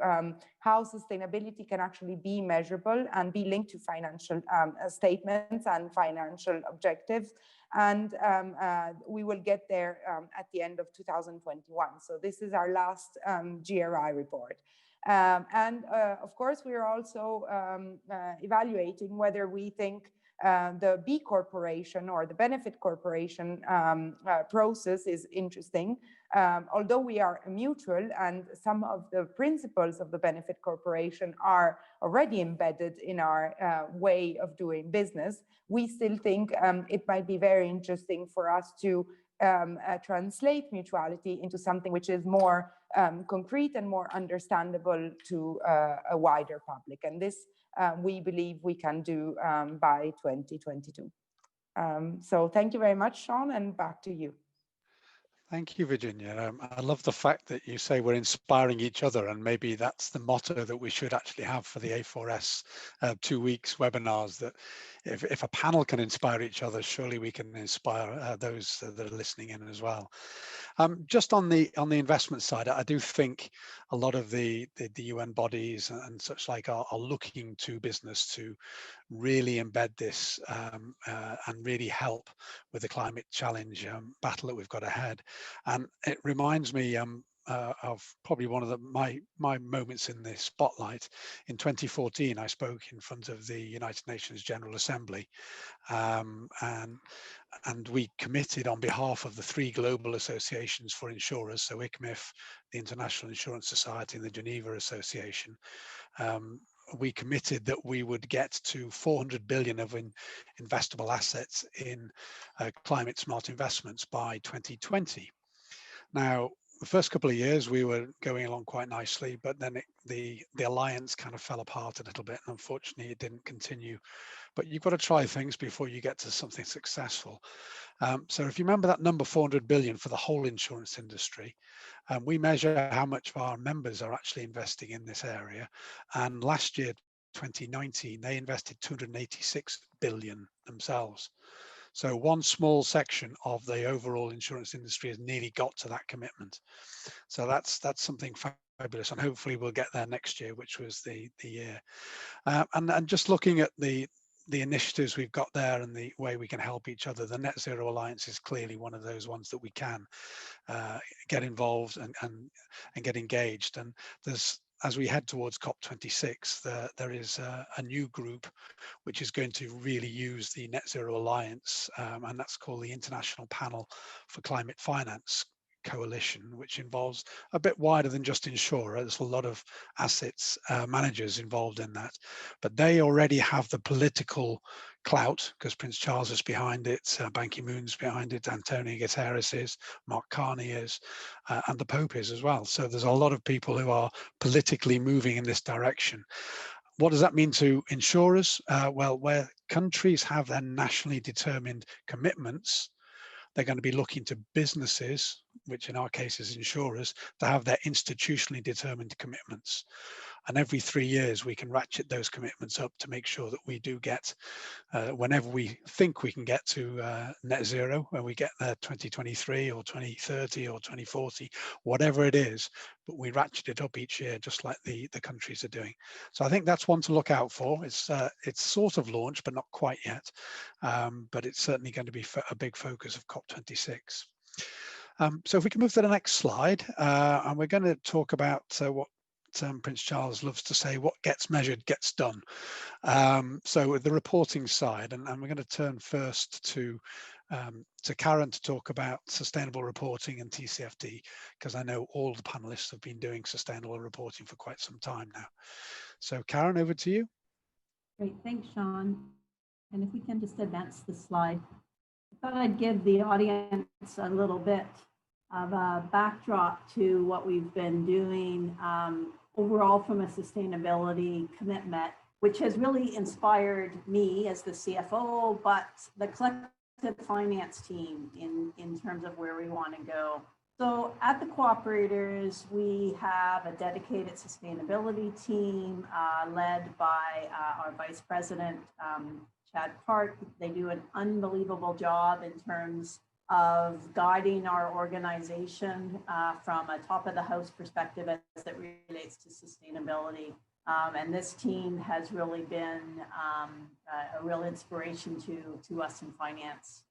how sustainability can actually be measurable and be linked to financial statements and financial objectives. And we will get there at the end of 2021. So this is our last GRI report. Of course, we are also evaluating whether we think the B Corporation or the Benefit Corporation process is interesting. Although we are a mutual and some of the principles of the Benefit Corporation are already embedded in our way of doing business, we still think it might be very interesting for us to translate mutuality into something which is more concrete and more understandable to a wider public. And this we believe we can do by 2022. So thank you very much, Shaun, and back to you. Thank you, Virginia. I love the fact that you say we're inspiring each other, and maybe that's the motto that we should actually have for the A4S 2 weeks webinars, that if a panel can inspire each other, surely we can inspire those that are listening in as well. Just on the investment side, I do think a lot of the UN bodies and such like are looking to business to really embed this and really help with the climate challenge battle that we've got ahead. And it reminds me of probably one of my moments in the spotlight. In 2014, I spoke in front of the United Nations General Assembly, and we committed on behalf of the 3 global associations for insurers, so ICMIF, the International Insurance Society, and the Geneva Association. We committed that we would get to 400 billion of investable assets in climate smart investments by 2020. Now, the first couple of years we were going along quite nicely, but then the alliance kind of fell apart a little bit, and unfortunately it didn't continue. But you've got to try things before you get to something successful. So if you remember that number 400 billion for the whole insurance industry, we measure how much of our members are actually investing in this area. And last year, 2019, they invested 286 billion themselves. So one small section of the overall insurance industry has nearly got to that commitment. So that's something fabulous, and hopefully we'll get there next year, which was the year. And just looking at the initiatives we've got there and the way we can help each other, the Net Zero Alliance is clearly one of those ones that we can get involved and get engaged. And there's, as we head towards COP26, there is a new group which is going to really use the Net Zero Alliance, and that's called the International Panel for Climate Finance Coalition, which involves a bit wider than just insurer. There's a lot of assets managers involved in that, but they already have the political clout because Prince Charles is behind it, Ban Ki-moon's behind it, Antonio Guterres is, Mark Carney is, and the Pope is as well. So there's a lot of people who are politically moving in this direction. What does that mean to insurers? Well, where countries have their nationally determined commitments, they're going to be looking to businesses, which in our case is insurers, to have their institutionally determined commitments. And every 3 years, we can ratchet those commitments up to make sure that we do get, whenever we think we can get to net zero, when we get there 2023 or 2030 or 2040, whatever it is, but we ratchet it up each year, just like the countries are doing. So I think that's one to look out for. It's sort of launched, but not quite yet. But it's certainly going to be a big focus of COP26. So if we can move to the next slide, and we're going to talk about what Prince Charles loves to say, what gets measured gets done. So the reporting side, and we're going to turn first to Karen to talk about sustainable reporting and Tcfd, because I know all the panelists have been doing sustainable reporting for quite some time now. So Karen, over to you. Great, thanks, Shaun. And if we can just advance the slide. I thought I'd give the audience a little bit of a backdrop to what we've been doing overall from a sustainability commitment, which has really inspired me as the CFO, but the collective finance team in terms of where we want to go. So at the Cooperators, we have a dedicated sustainability team led by our Vice President, Chad Park. They do an unbelievable job in terms of guiding our organization from a top of the house perspective as it relates to sustainability. And this team has really been a real inspiration to us in finance.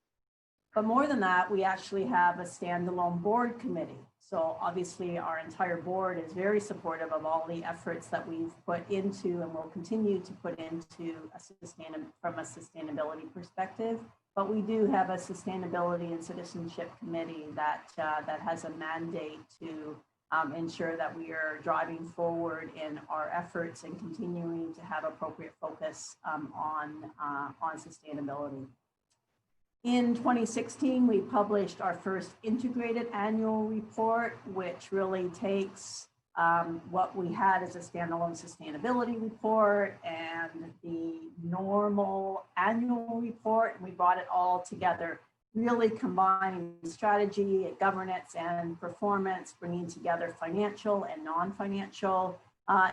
But more than that, we actually have a standalone board committee. So obviously our entire board is very supportive of all the efforts that we've put into and will continue to put into from a sustainability perspective. But we do have a sustainability and citizenship committee that has a mandate to ensure that we are driving forward in our efforts and continuing to have appropriate focus on sustainability. In 2016, we published our first integrated annual report, which really takes what we had as a standalone sustainability report and the normal annual report, and we brought it all together, really combining strategy, governance, and performance, bringing together financial and non-financial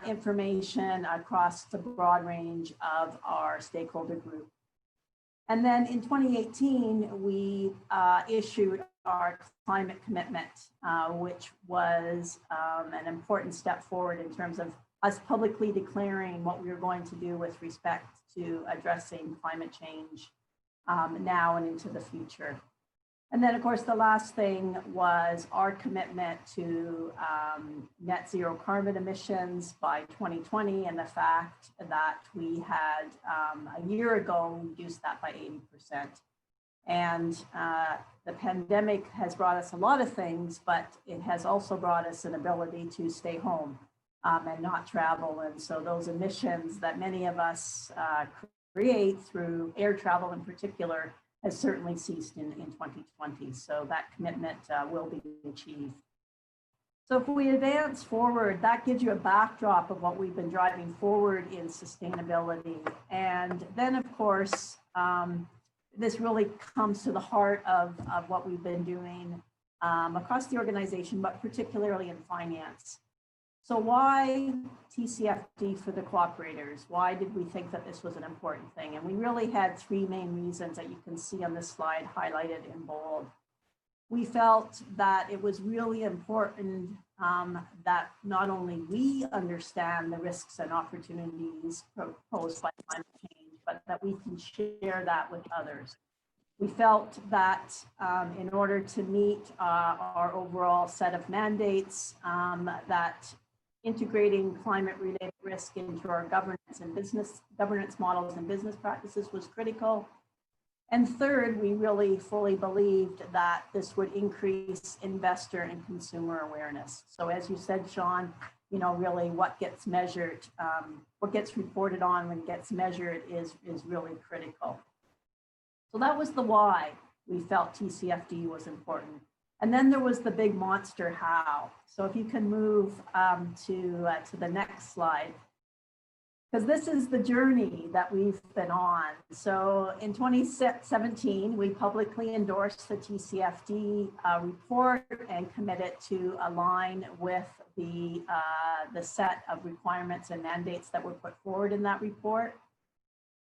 information across the broad range of our stakeholder group. And then in 2018, we issued our climate commitment, which was an important step forward in terms of us publicly declaring what we were going to do with respect to addressing climate change now and into the future. And then, of course, the last thing was our commitment to net zero carbon emissions by 2020, and the fact that we had a year ago reduced that by 80%. And the pandemic has brought us a lot of things, but it has also brought us an ability to stay home and not travel. And so those emissions that many of us create through air travel in particular has certainly ceased in 2020. So that commitment will be achieved. So if we advance forward, that gives you a backdrop of what we've been driving forward in sustainability. And then, of course, this really comes to the heart of what we've been doing across the organization, but particularly in finance. So why Tcfd for the cooperators? Why did we think that this was an important thing? And we really had three main reasons that you can see on this slide highlighted in bold. We felt that it was really important that not only we understand the risks and opportunities posed by climate change, but that we can share that with others. We felt that in order to meet our overall set of mandates, that integrating climate-related risk into our governance models and business practices was critical. And third, we really fully believed that this would increase investor and consumer awareness. So as you said, Shaun, you know, really what gets measured, what gets reported on when it gets measured is really critical. So that was the why we felt Tcfd was important. And then there was the big monster how. So if you can move to the next slide, because this is the journey that we've been on. So in 2017, we publicly endorsed the Tcfd report and committed to align with the set of requirements and mandates that were put forward in that report.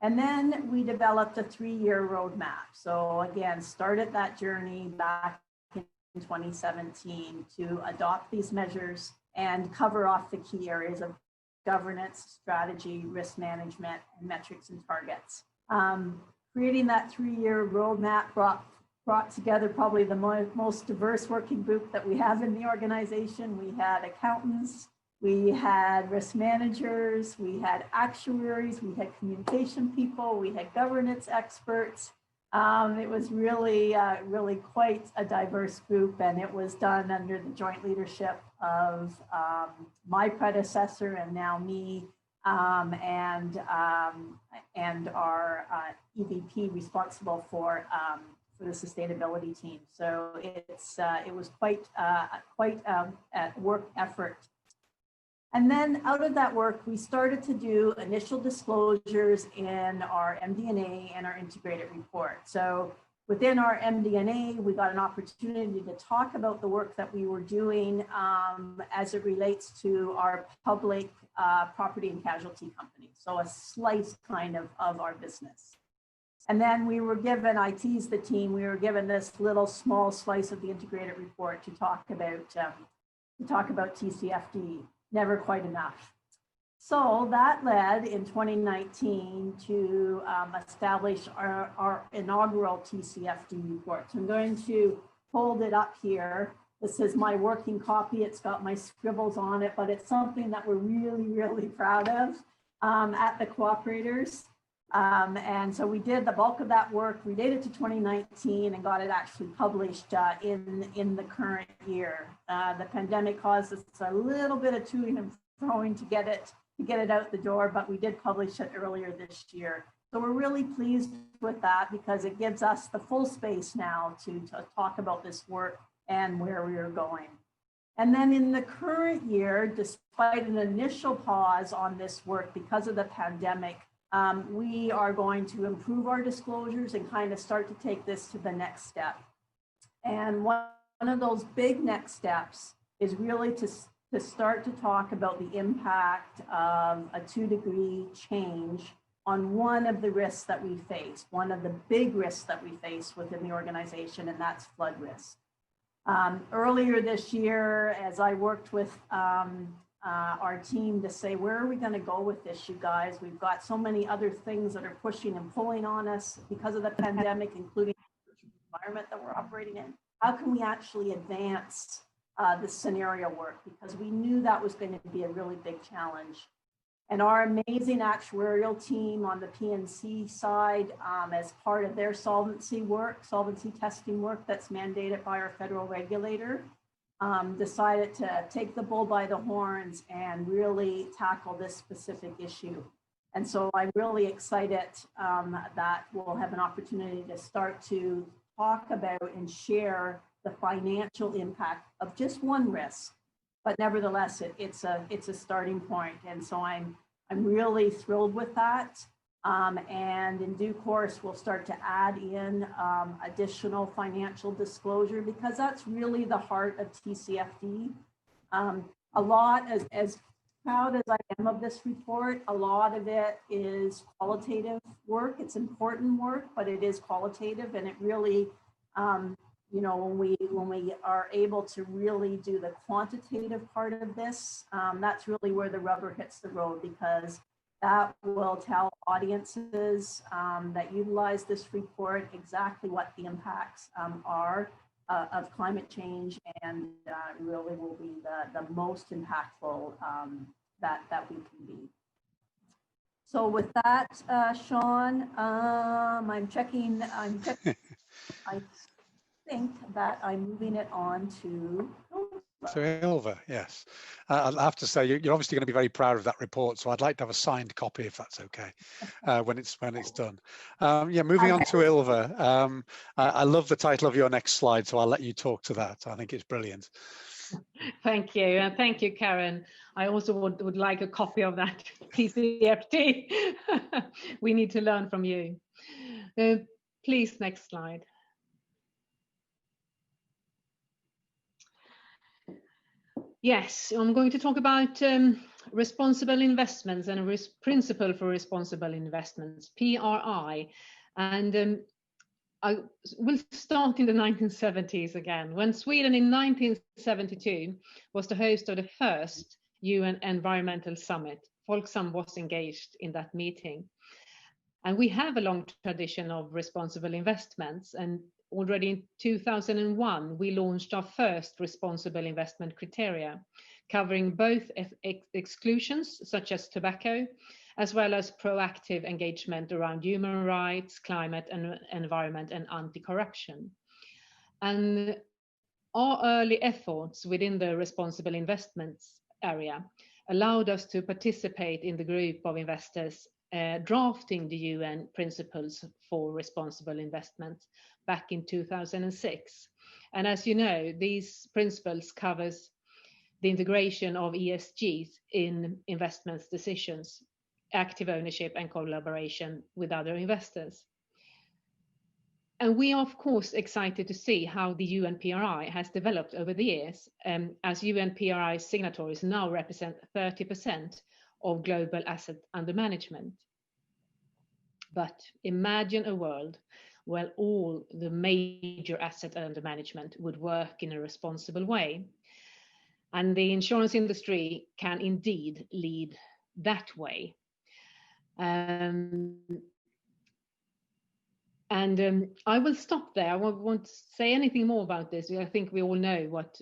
And then we developed a 3-year roadmap. So again, started that journey back in 2017 to adopt these measures and cover off the key areas of governance, strategy, risk management, and metrics and targets. Creating that 3-year roadmap brought together probably the most diverse working group that we have in the organization. We had accountants, we had risk managers, we had actuaries, we had communication people, we had governance experts. It was really, really quite a diverse group, and it was done under the joint leadership of my predecessor and now me, and our EVP responsible for the sustainability team. So it was quite a work effort. And then out of that work, we started to do initial disclosures in our MD&A and our integrated report. So within our MD&A, we got an opportunity to talk about the work that we were doing as it relates to our public property and casualty company. So a slice kind of our business. And then we were given, I teased the team, we were given this little small slice of the integrated report to talk about Tcfd. Never quite enough. So that led in 2019 to establish our inaugural Tcfd report. So I'm going to hold it up here. This is my working copy. It's got my scribbles on it, but it's something that we're really, really proud of at the Cooperators. And so we did the bulk of that work, related to 2019, and got it actually published in the current year. The pandemic caused us a little bit of toing and froing to get it out the door, but we did publish it earlier this year. So we're really pleased with that because it gives us the full space now to talk about this work and where we are going. And then in the current year, despite an initial pause on this work because of the pandemic, we are going to improve our disclosures and kind of start to take this to the next step. And one of those big next steps is really to start to talk about the impact of a 2-degree change on one of the risks that we face, one of the big risks that we face within the organization, and that's flood risk. Earlier this year, as I worked with our team to say, where are we going to go with this, you guys? We've got so many other things that are pushing and pulling on us because of the pandemic, including the environment that we're operating in. How can we actually advance the scenario work? Because we knew that was going to be a really big challenge. And our amazing actuarial team on the P&C side, as part of their solvency testing work that's mandated by our federal regulator, decided to take the bull by the horns and really tackle this specific issue. And so I'm really excited that we'll have an opportunity to start to talk about and share the financial impact of just one risk, but nevertheless, it's a starting point. And so I'm really thrilled with that. And in due course, we'll start to add in additional financial disclosure, because that's really the heart of Tcfd. A lot, as proud as I am of this report, a lot of it is qualitative work. It's important work, but it is qualitative, and it really, you know, when we are able to really do the quantitative part of this, that's really where the rubber hits the road, because that will tell audiences that utilize this report exactly what the impacts are of climate change, and really will be the most impactful that we can be. So with that, Shaun, I'm checking. I think that I'm moving it on to Ilva, yes. I'll have to say, you're obviously going to be very proud of that report, so I'd like to have a signed copy, if that's okay, when it's done. Yeah, moving on to Ilva. I love the title of your next slide, so I'll let you talk to that. I think it's brilliant. Thank you, and thank you, Karen. I also would like a copy of that Tcfd. We need to learn from you. Please, next slide. Yes, I'm going to talk about responsible investments and a principle for responsible investments, PRI. And I will start in the 1970s again, when Sweden in 1972 was the host of the first UN Environmental Summit. Folksam was engaged in that meeting. And we have a long tradition of responsible investments, and already in 2001, we launched our first responsible investment criteria, covering both exclusions, such as tobacco, as well as proactive engagement around human rights, climate and environment, and anti-corruption. And our early efforts within the responsible investments area allowed us to participate in the group of investors drafting the UN principles for responsible investment back in 2006. And as you know, these principles covers the integration of ESGs in investments decisions, active ownership and collaboration with other investors. And we are, of course, excited to see how the UNPRI has developed over the years, as UNPRI signatories now represent 30% of global asset under management. But imagine a world where all the major asset under management would work in a responsible way. And the insurance industry can indeed lead that way. I will stop there. I won't say anything more about this. I think we all know what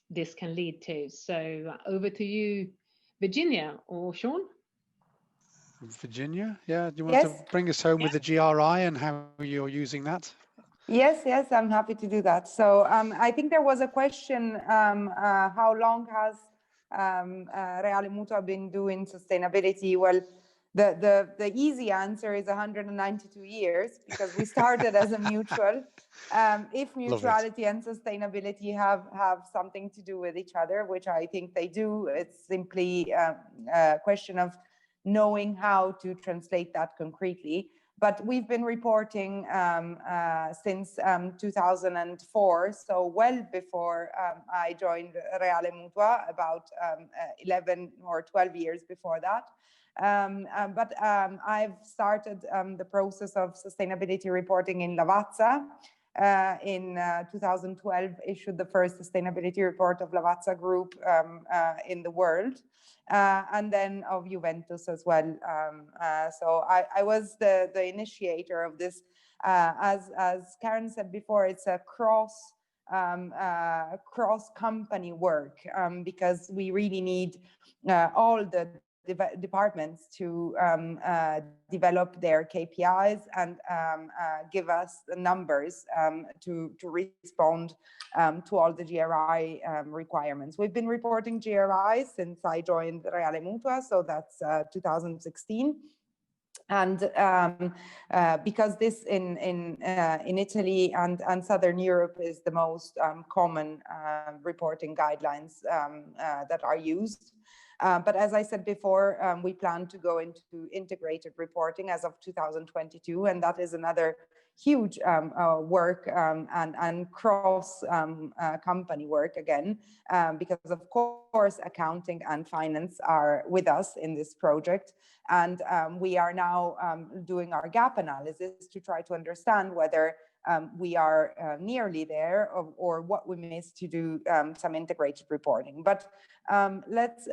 this can lead to. So over to you, Virginia or Shaun. Virginia, yeah, do you want to bring us home with the GRI and how you're using that? Yes, I'm happy to do that. So I think there was a question, how long has Reale Mutua been doing sustainability? Well, the easy answer is 192 years, because we started as a mutual. If mutuality and sustainability have something to do with each other, which I think they do, it's simply a question of knowing how to translate that concretely. But we've been reporting since 2004, so well before I joined Reale Mutua, about 11 or 12 years before that. But I've started the process of sustainability reporting in Lavazza. In 2012, issued the first sustainability report of Lavazza Group in the world. And then of Juventus as well. So I was the initiator of this. As Karen said before, it's a cross company work, because we really need all the departments to develop their KPIs and give us the numbers to respond to all the GRI requirements. We've been reporting GRI since I joined Reale Mutua, so that's 2016. And because this in Italy and Southern Europe is the most common reporting guidelines that are used. But as I said before, we plan to go into integrated reporting as of 2022, and that is another huge work and cross company work again, because of course accounting and finance are with us in this project. And we are now doing our gap analysis to try to understand whether we are nearly there or what we missed to do some integrated reporting. But let's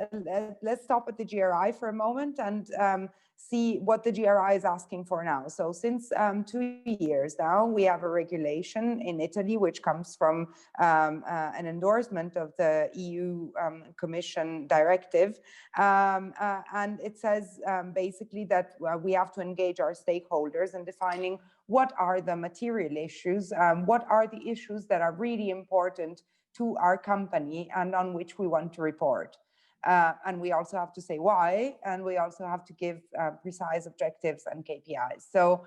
stop at the GRI for a moment and see what the GRI is asking for now. So since 2 years now, we have a regulation in Italy which comes from an endorsement of the EU Commission directive. And it says basically that we have to engage our stakeholders in defining what are the material issues, what are the issues that are really important to our company and on which we want to report. And we also have to say why, and we also have to give precise objectives and KPIs. So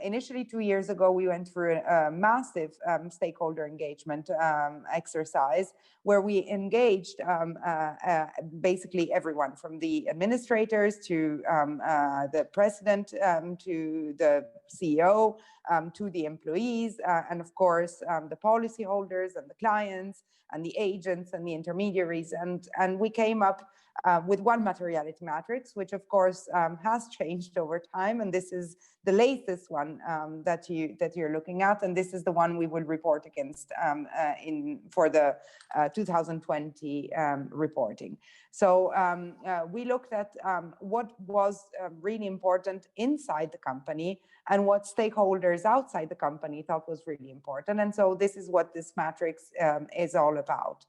initially 2 years ago, we went through a massive stakeholder engagement exercise where we engaged basically everyone from the administrators to the president to the CEO to the employees and of course the policyholders and the clients and the agents and the intermediaries, and we came up with one materiality matrix, which of course has changed over time, and this is the latest one that you're looking at, and this is the one we will report against for the 2020 reporting. So we looked at what was really important inside the company and what stakeholders outside the company thought was really important, and so this is what this matrix is all about.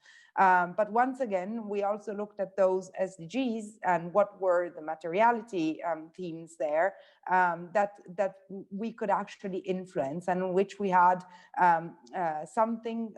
But once again, we also looked at those SDGs and what were the materiality themes there that we could actually influence and in which we had something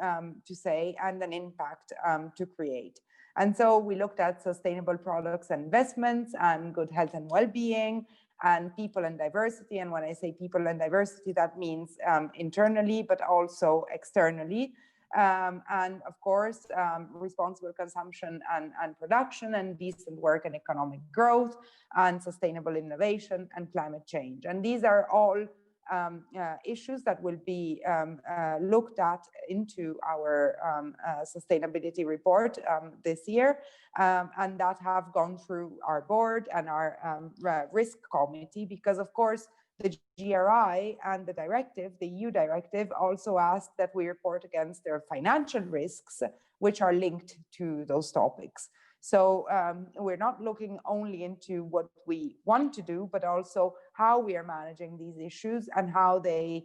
to say and an impact to create. And so we looked at sustainable products and investments and good health and well-being and people and diversity. And when I say people and diversity, that means internally, but also externally. And of course, responsible consumption and production and decent work and economic growth and sustainable innovation and climate change. And these are all issues that will be looked at into our sustainability report this year, and that have gone through our board and our risk committee, because of course the GRI and the directive, the EU directive, also asked that we report against their financial risks, which are linked to those topics. So we're not looking only into what we want to do, but also how we are managing these issues and how they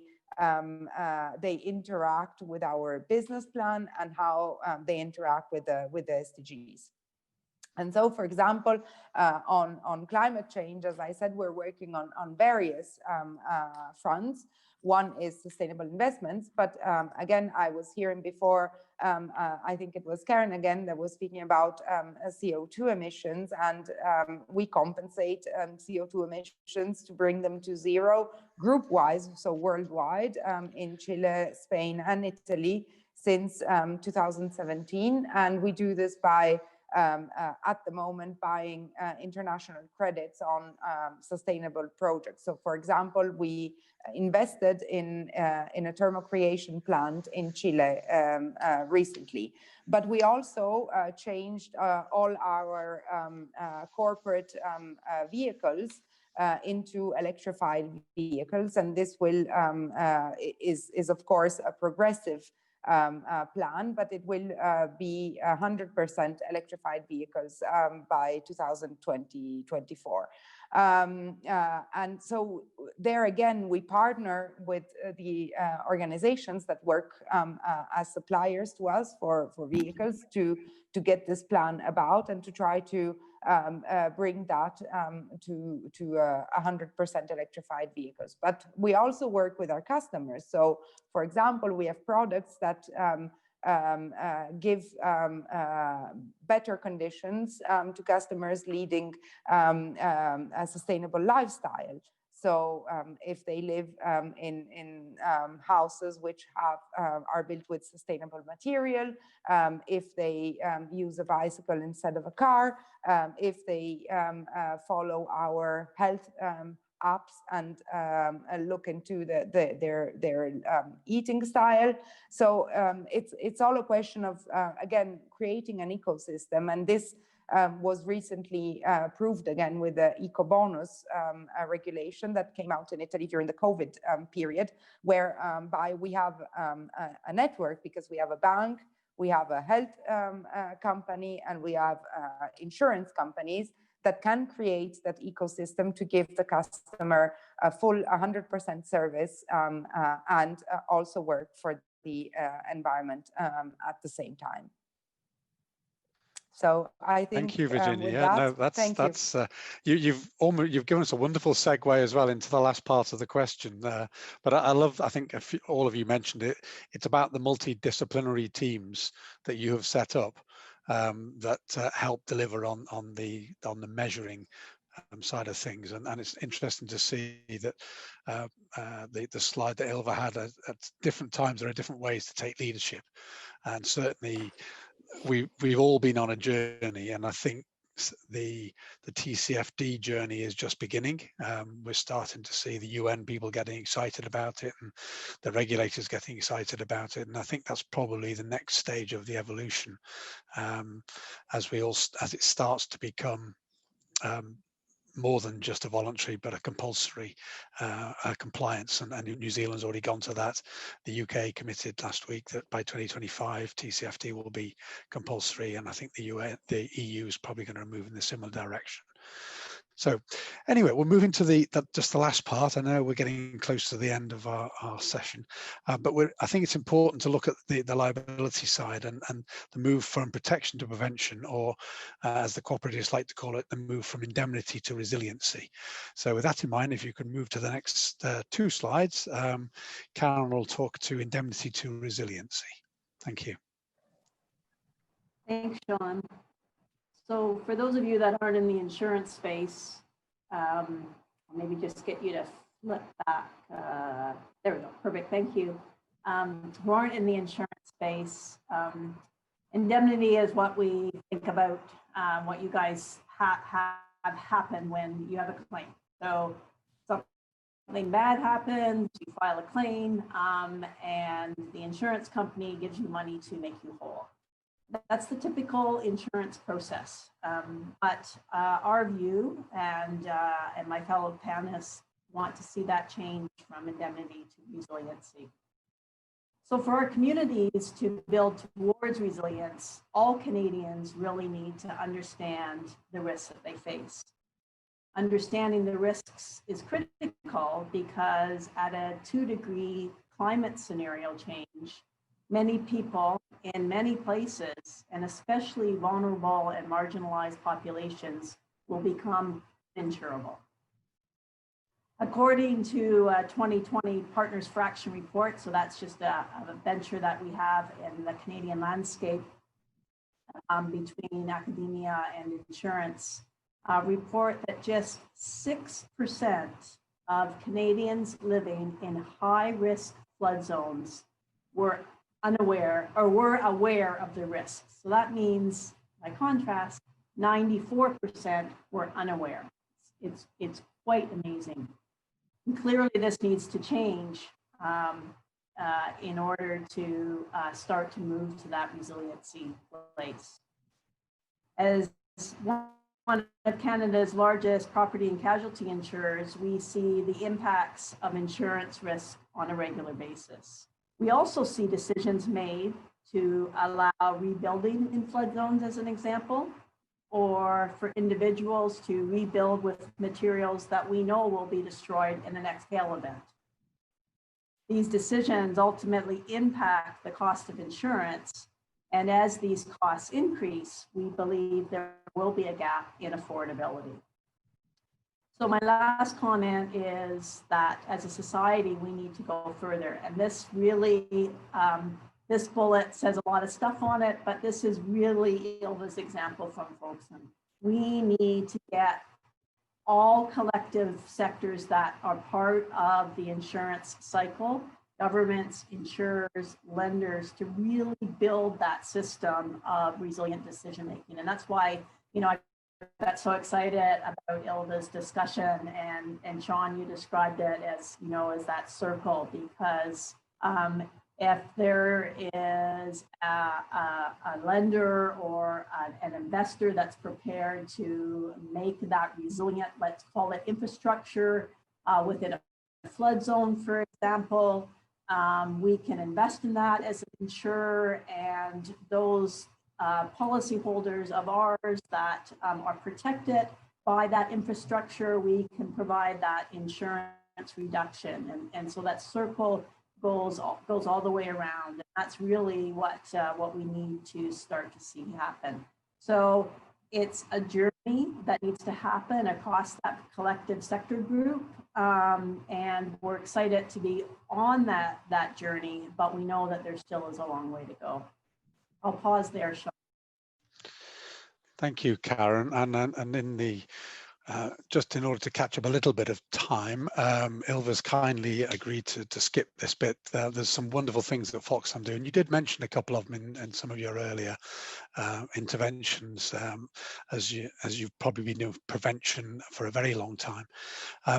interact with our business plan and how they interact with the SDGs. And so, for example, on climate change, as I said, we're working on various fronts. One is sustainable investments, but again, I was hearing before, I think it was Karen again that was speaking about CO2 emissions, and we compensate CO2 emissions to bring them to zero group-wise, so worldwide, in Chile, Spain, and Italy since 2017, and we do this by at the moment buying international credits on sustainable projects. So for example, we invested in a thermal creation plant in Chile recently, but we also changed all our corporate vehicles into electrified vehicles, and this will is of course a progressive plan, but it will be 100% electrified vehicles by 2024. And so there again, we partner with the organizations that work as suppliers to us for vehicles to get this plan about and to try to bring that to 100% electrified vehicles. But we also work with our customers. So, for example, we have products that give better conditions to customers leading a sustainable lifestyle. So if they live in houses which are built with sustainable material, if they use a bicycle instead of a car, if they follow our health apps and look into their eating style. So it's all a question of, again, creating an ecosystem. And this was recently proved again with the eco bonus regulation that came out in Italy during the COVID period, where we have a network, because we have a bank, we have a health company, and we have insurance companies that can create that ecosystem to give the customer a full 100% service and also work for the environment at the same time. So I think. Thank you, Virginia. That, no, that's you've given us a wonderful segue as well into the last part of the question. But I think all of you mentioned it. It's about the multidisciplinary teams that you have set up that help deliver on the measuring side of things, and it's interesting to see that the slide that Ylva had at different times there are different ways to take leadership, and certainly we've all been on a journey, and I think the TCFD journey is just beginning. We're starting to see the UN people getting excited about it, and the regulators getting excited about it, and I think that's probably the next stage of the evolution as it starts to become more than just a voluntary but a compulsory compliance, and New Zealand's already gone to that. The UK committed last week that by 2025 TCFD will be compulsory, and I think the EU is probably going to move in a similar direction. So anyway, we're moving to just the last part. I know we're getting close to the end of our session, but I think it's important to look at the liability side and the move from protection to prevention, or as the cooperatives like to call it, the move from indemnity to resiliency. So with that in mind, if you could move to the next 2 slides, Karen will talk to indemnity to resiliency. Thank you. Thanks, Shaun. So for those of you that aren't in the insurance space, maybe just get you to flip back. There we go, perfect, thank you. Who aren't in the insurance space, indemnity is what we think about, what you guys have happen when you have a claim. So something bad happens, you file a claim, and the insurance company gives you money to make you whole. That's the typical insurance process. But our view and my fellow panelists want to see that change from indemnity to resiliency. So for our communities to build towards resilience, all Canadians really need to understand the risks that they face. Understanding the risks is critical because at a 2-degree climate scenario change, many people in many places, and especially vulnerable and marginalized populations, will become insurable. According to a 2020 Partners for Action report, so that's just a venture that we have in the Canadian landscape between academia and insurance, report that just 6% of Canadians living in high-risk flood zones were unaware or were aware of the risks. So that means, by contrast, 94% were unaware. It's quite amazing. And clearly, this needs to change in order to start to move to that resiliency place. As one of Canada's largest property and casualty insurers, we see the impacts of insurance risk on a regular basis. We also see decisions made to allow rebuilding in flood zones, as an example, or for individuals to rebuild with materials that we know will be destroyed in the next hail event. These decisions ultimately impact the cost of insurance, and as these costs increase, we believe there will be a gap in affordability. So my last comment is that as a society, we need to go further. And this really, this bullet says a lot of stuff on it, but this is really Ylva's example from Folksam. We need to get all collective sectors that are part of the insurance cycle, governments, insurers, lenders, to really build that system of resilient decision making. And that's why, you know, I got so excited about YIva's discussion, and Shaun, you described it as, you know, as that circle, because if there is a lender or an investor that's prepared to make that resilient, let's call it infrastructure within a flood zone, for example, we can invest in that as an insurer, and those policyholders of ours that are protected by that infrastructure, we can provide that insurance reduction. And so that circle goes all the way around. And that's really what we need to start to see happen. So it's a journey that needs to happen across that collective sector group. And we're excited to be on that journey, but we know that there still is a long way to go. I'll pause there, Shaun. Thank you, Karen. And in the just in order to catch up a little bit of time, YIva's kindly agreed to skip this bit. There's some wonderful things that Folksam do, and you did mention a couple of them in some of your earlier interventions, as you've probably been doing prevention for a very long time.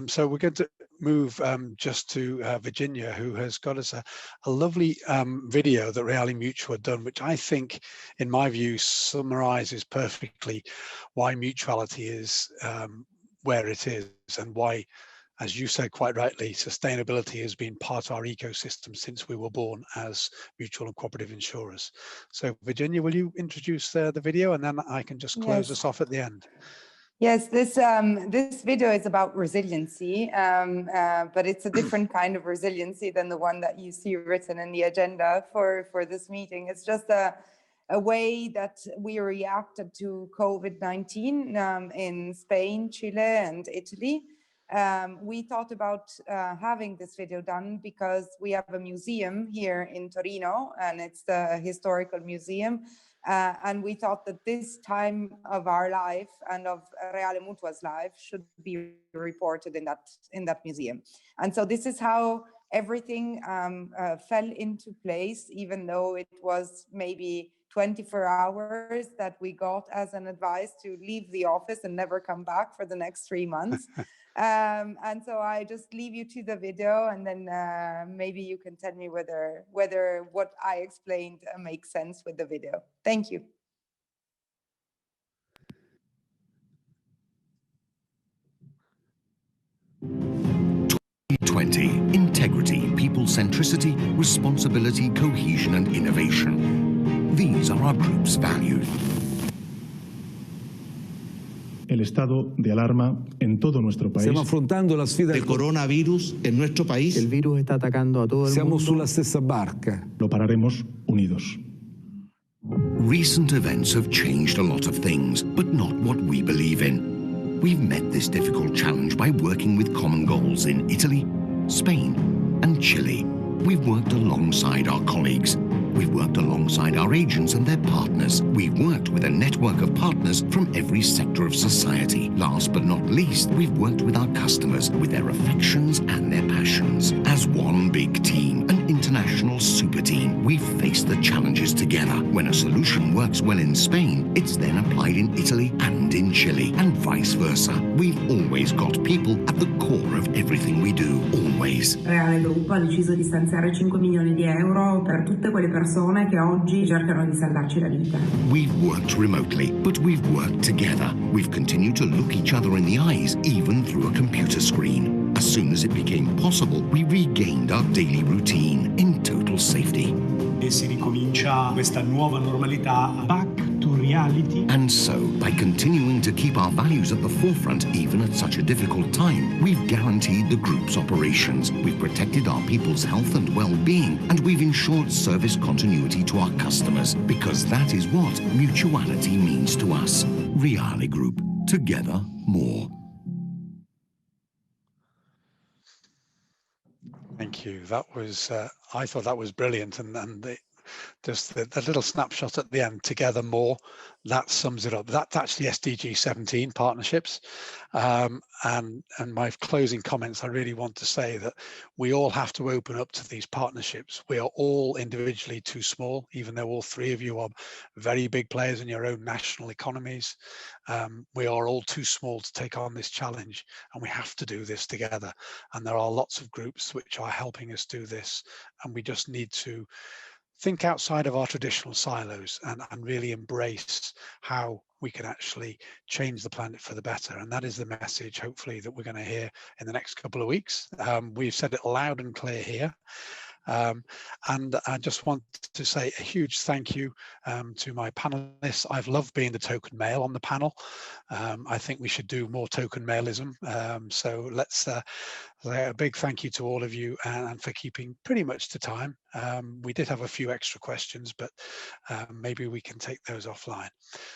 So we're going to move just to Virginia, who has got us a lovely video that Reale Mutua had done, which I think, in my view, summarizes perfectly why mutuality is where it is, and why, as you said quite rightly, sustainability has been part of our ecosystem since we were born as mutual and cooperative insurers. So Virginia, will you introduce the video, and then I can just close us off at the end? Yes, this video is about resiliency, but it's a different kind of resiliency than the one that you see written in the agenda for this meeting. It's just a way that we reacted to COVID-19 in Spain, Chile, and Italy. We thought about having this video done because we have a museum here in Torino, and it's the historical museum. And we thought that this time of our life and of Reale Mutua's life should be reported in that museum. And so this is how everything fell into place, even though it was maybe 24 hours that we got as an advice to leave the office and never come back for the next 3 months. And so I just leave you to the video, and then maybe you can tell me whether what I explained makes sense with the video. Thank you. Integrity, people centricity, responsibility, cohesion, and innovation. These are our group's values. El estado de alarma en todo nuestro país. Stiamo affrontando la sfida del coronavirus en nuestro país. El virus está atacando a todo el Siamo mundo. sulla stessa barca. Lo pararemos unidos. Recent events have changed a lot of things, but not what we believe in. We've met this difficult challenge by working with common goals in Italy, Spain, and Chile. We've worked alongside our colleagues. We've worked alongside our agents and their partners. We've worked with a network of partners from every sector of society. Last but not least, we've worked with our customers, with their affections and their passions. As one big team, an international super team, we've faced the challenges together. When a solution works well in Spain, it's then applied in Italy and in Chile, and vice versa. We've always got people at the core of everything we do, always. Reale Group ha deciso di stanziare 5 milioni di euro per tutte quelle persone che oggi cercano di salvarci la vita. We've worked remotely, but we've worked together. We've continued to look each other in the eyes, even through a computer screen. As soon as it became possible, we regained our daily routine in total safety. E si ricomincia questa nuova normalità, back to reality. And so, by continuing to keep our values at the forefront, even at such a difficult time, we've guaranteed the group's operations, we've protected our people's health and well-being, and we've ensured service continuity to our customers, because that is what mutuality means to us. Reale Group, together more. Thank you. That was, I thought that was brilliant, and just the little snapshot at the end, together more, that sums it up. That's actually SDG 17 partnerships. And my closing comments, I really want to say that we all have to open up to these partnerships. We are all individually too small, even though all three of you are very big players in your own national economies. We are all too small to take on this challenge, and we have to do this together. And there are lots of groups which are helping us do this, and we just need to think outside of our traditional silos and really embrace how we can actually change the planet for the better. And that is the message, hopefully, that we're going to hear in the next couple of weeks. We've said it loud and clear here. And I just want to say a huge thank you to my panelists. I've loved being the token male on the panel. I think we should do more token maleism. So let's say a big thank you to all of you and for keeping pretty much to time. We did have a few extra questions, but maybe we can take those offline.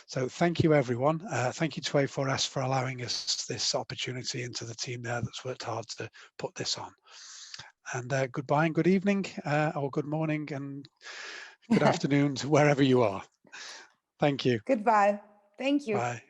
So thank you, everyone. Thank you to A4S for allowing us this opportunity, and to the team there that's worked hard to put this on. And goodbye and good evening, or good morning and good afternoon to wherever you are. Thank you. Goodbye. Thank you. Bye.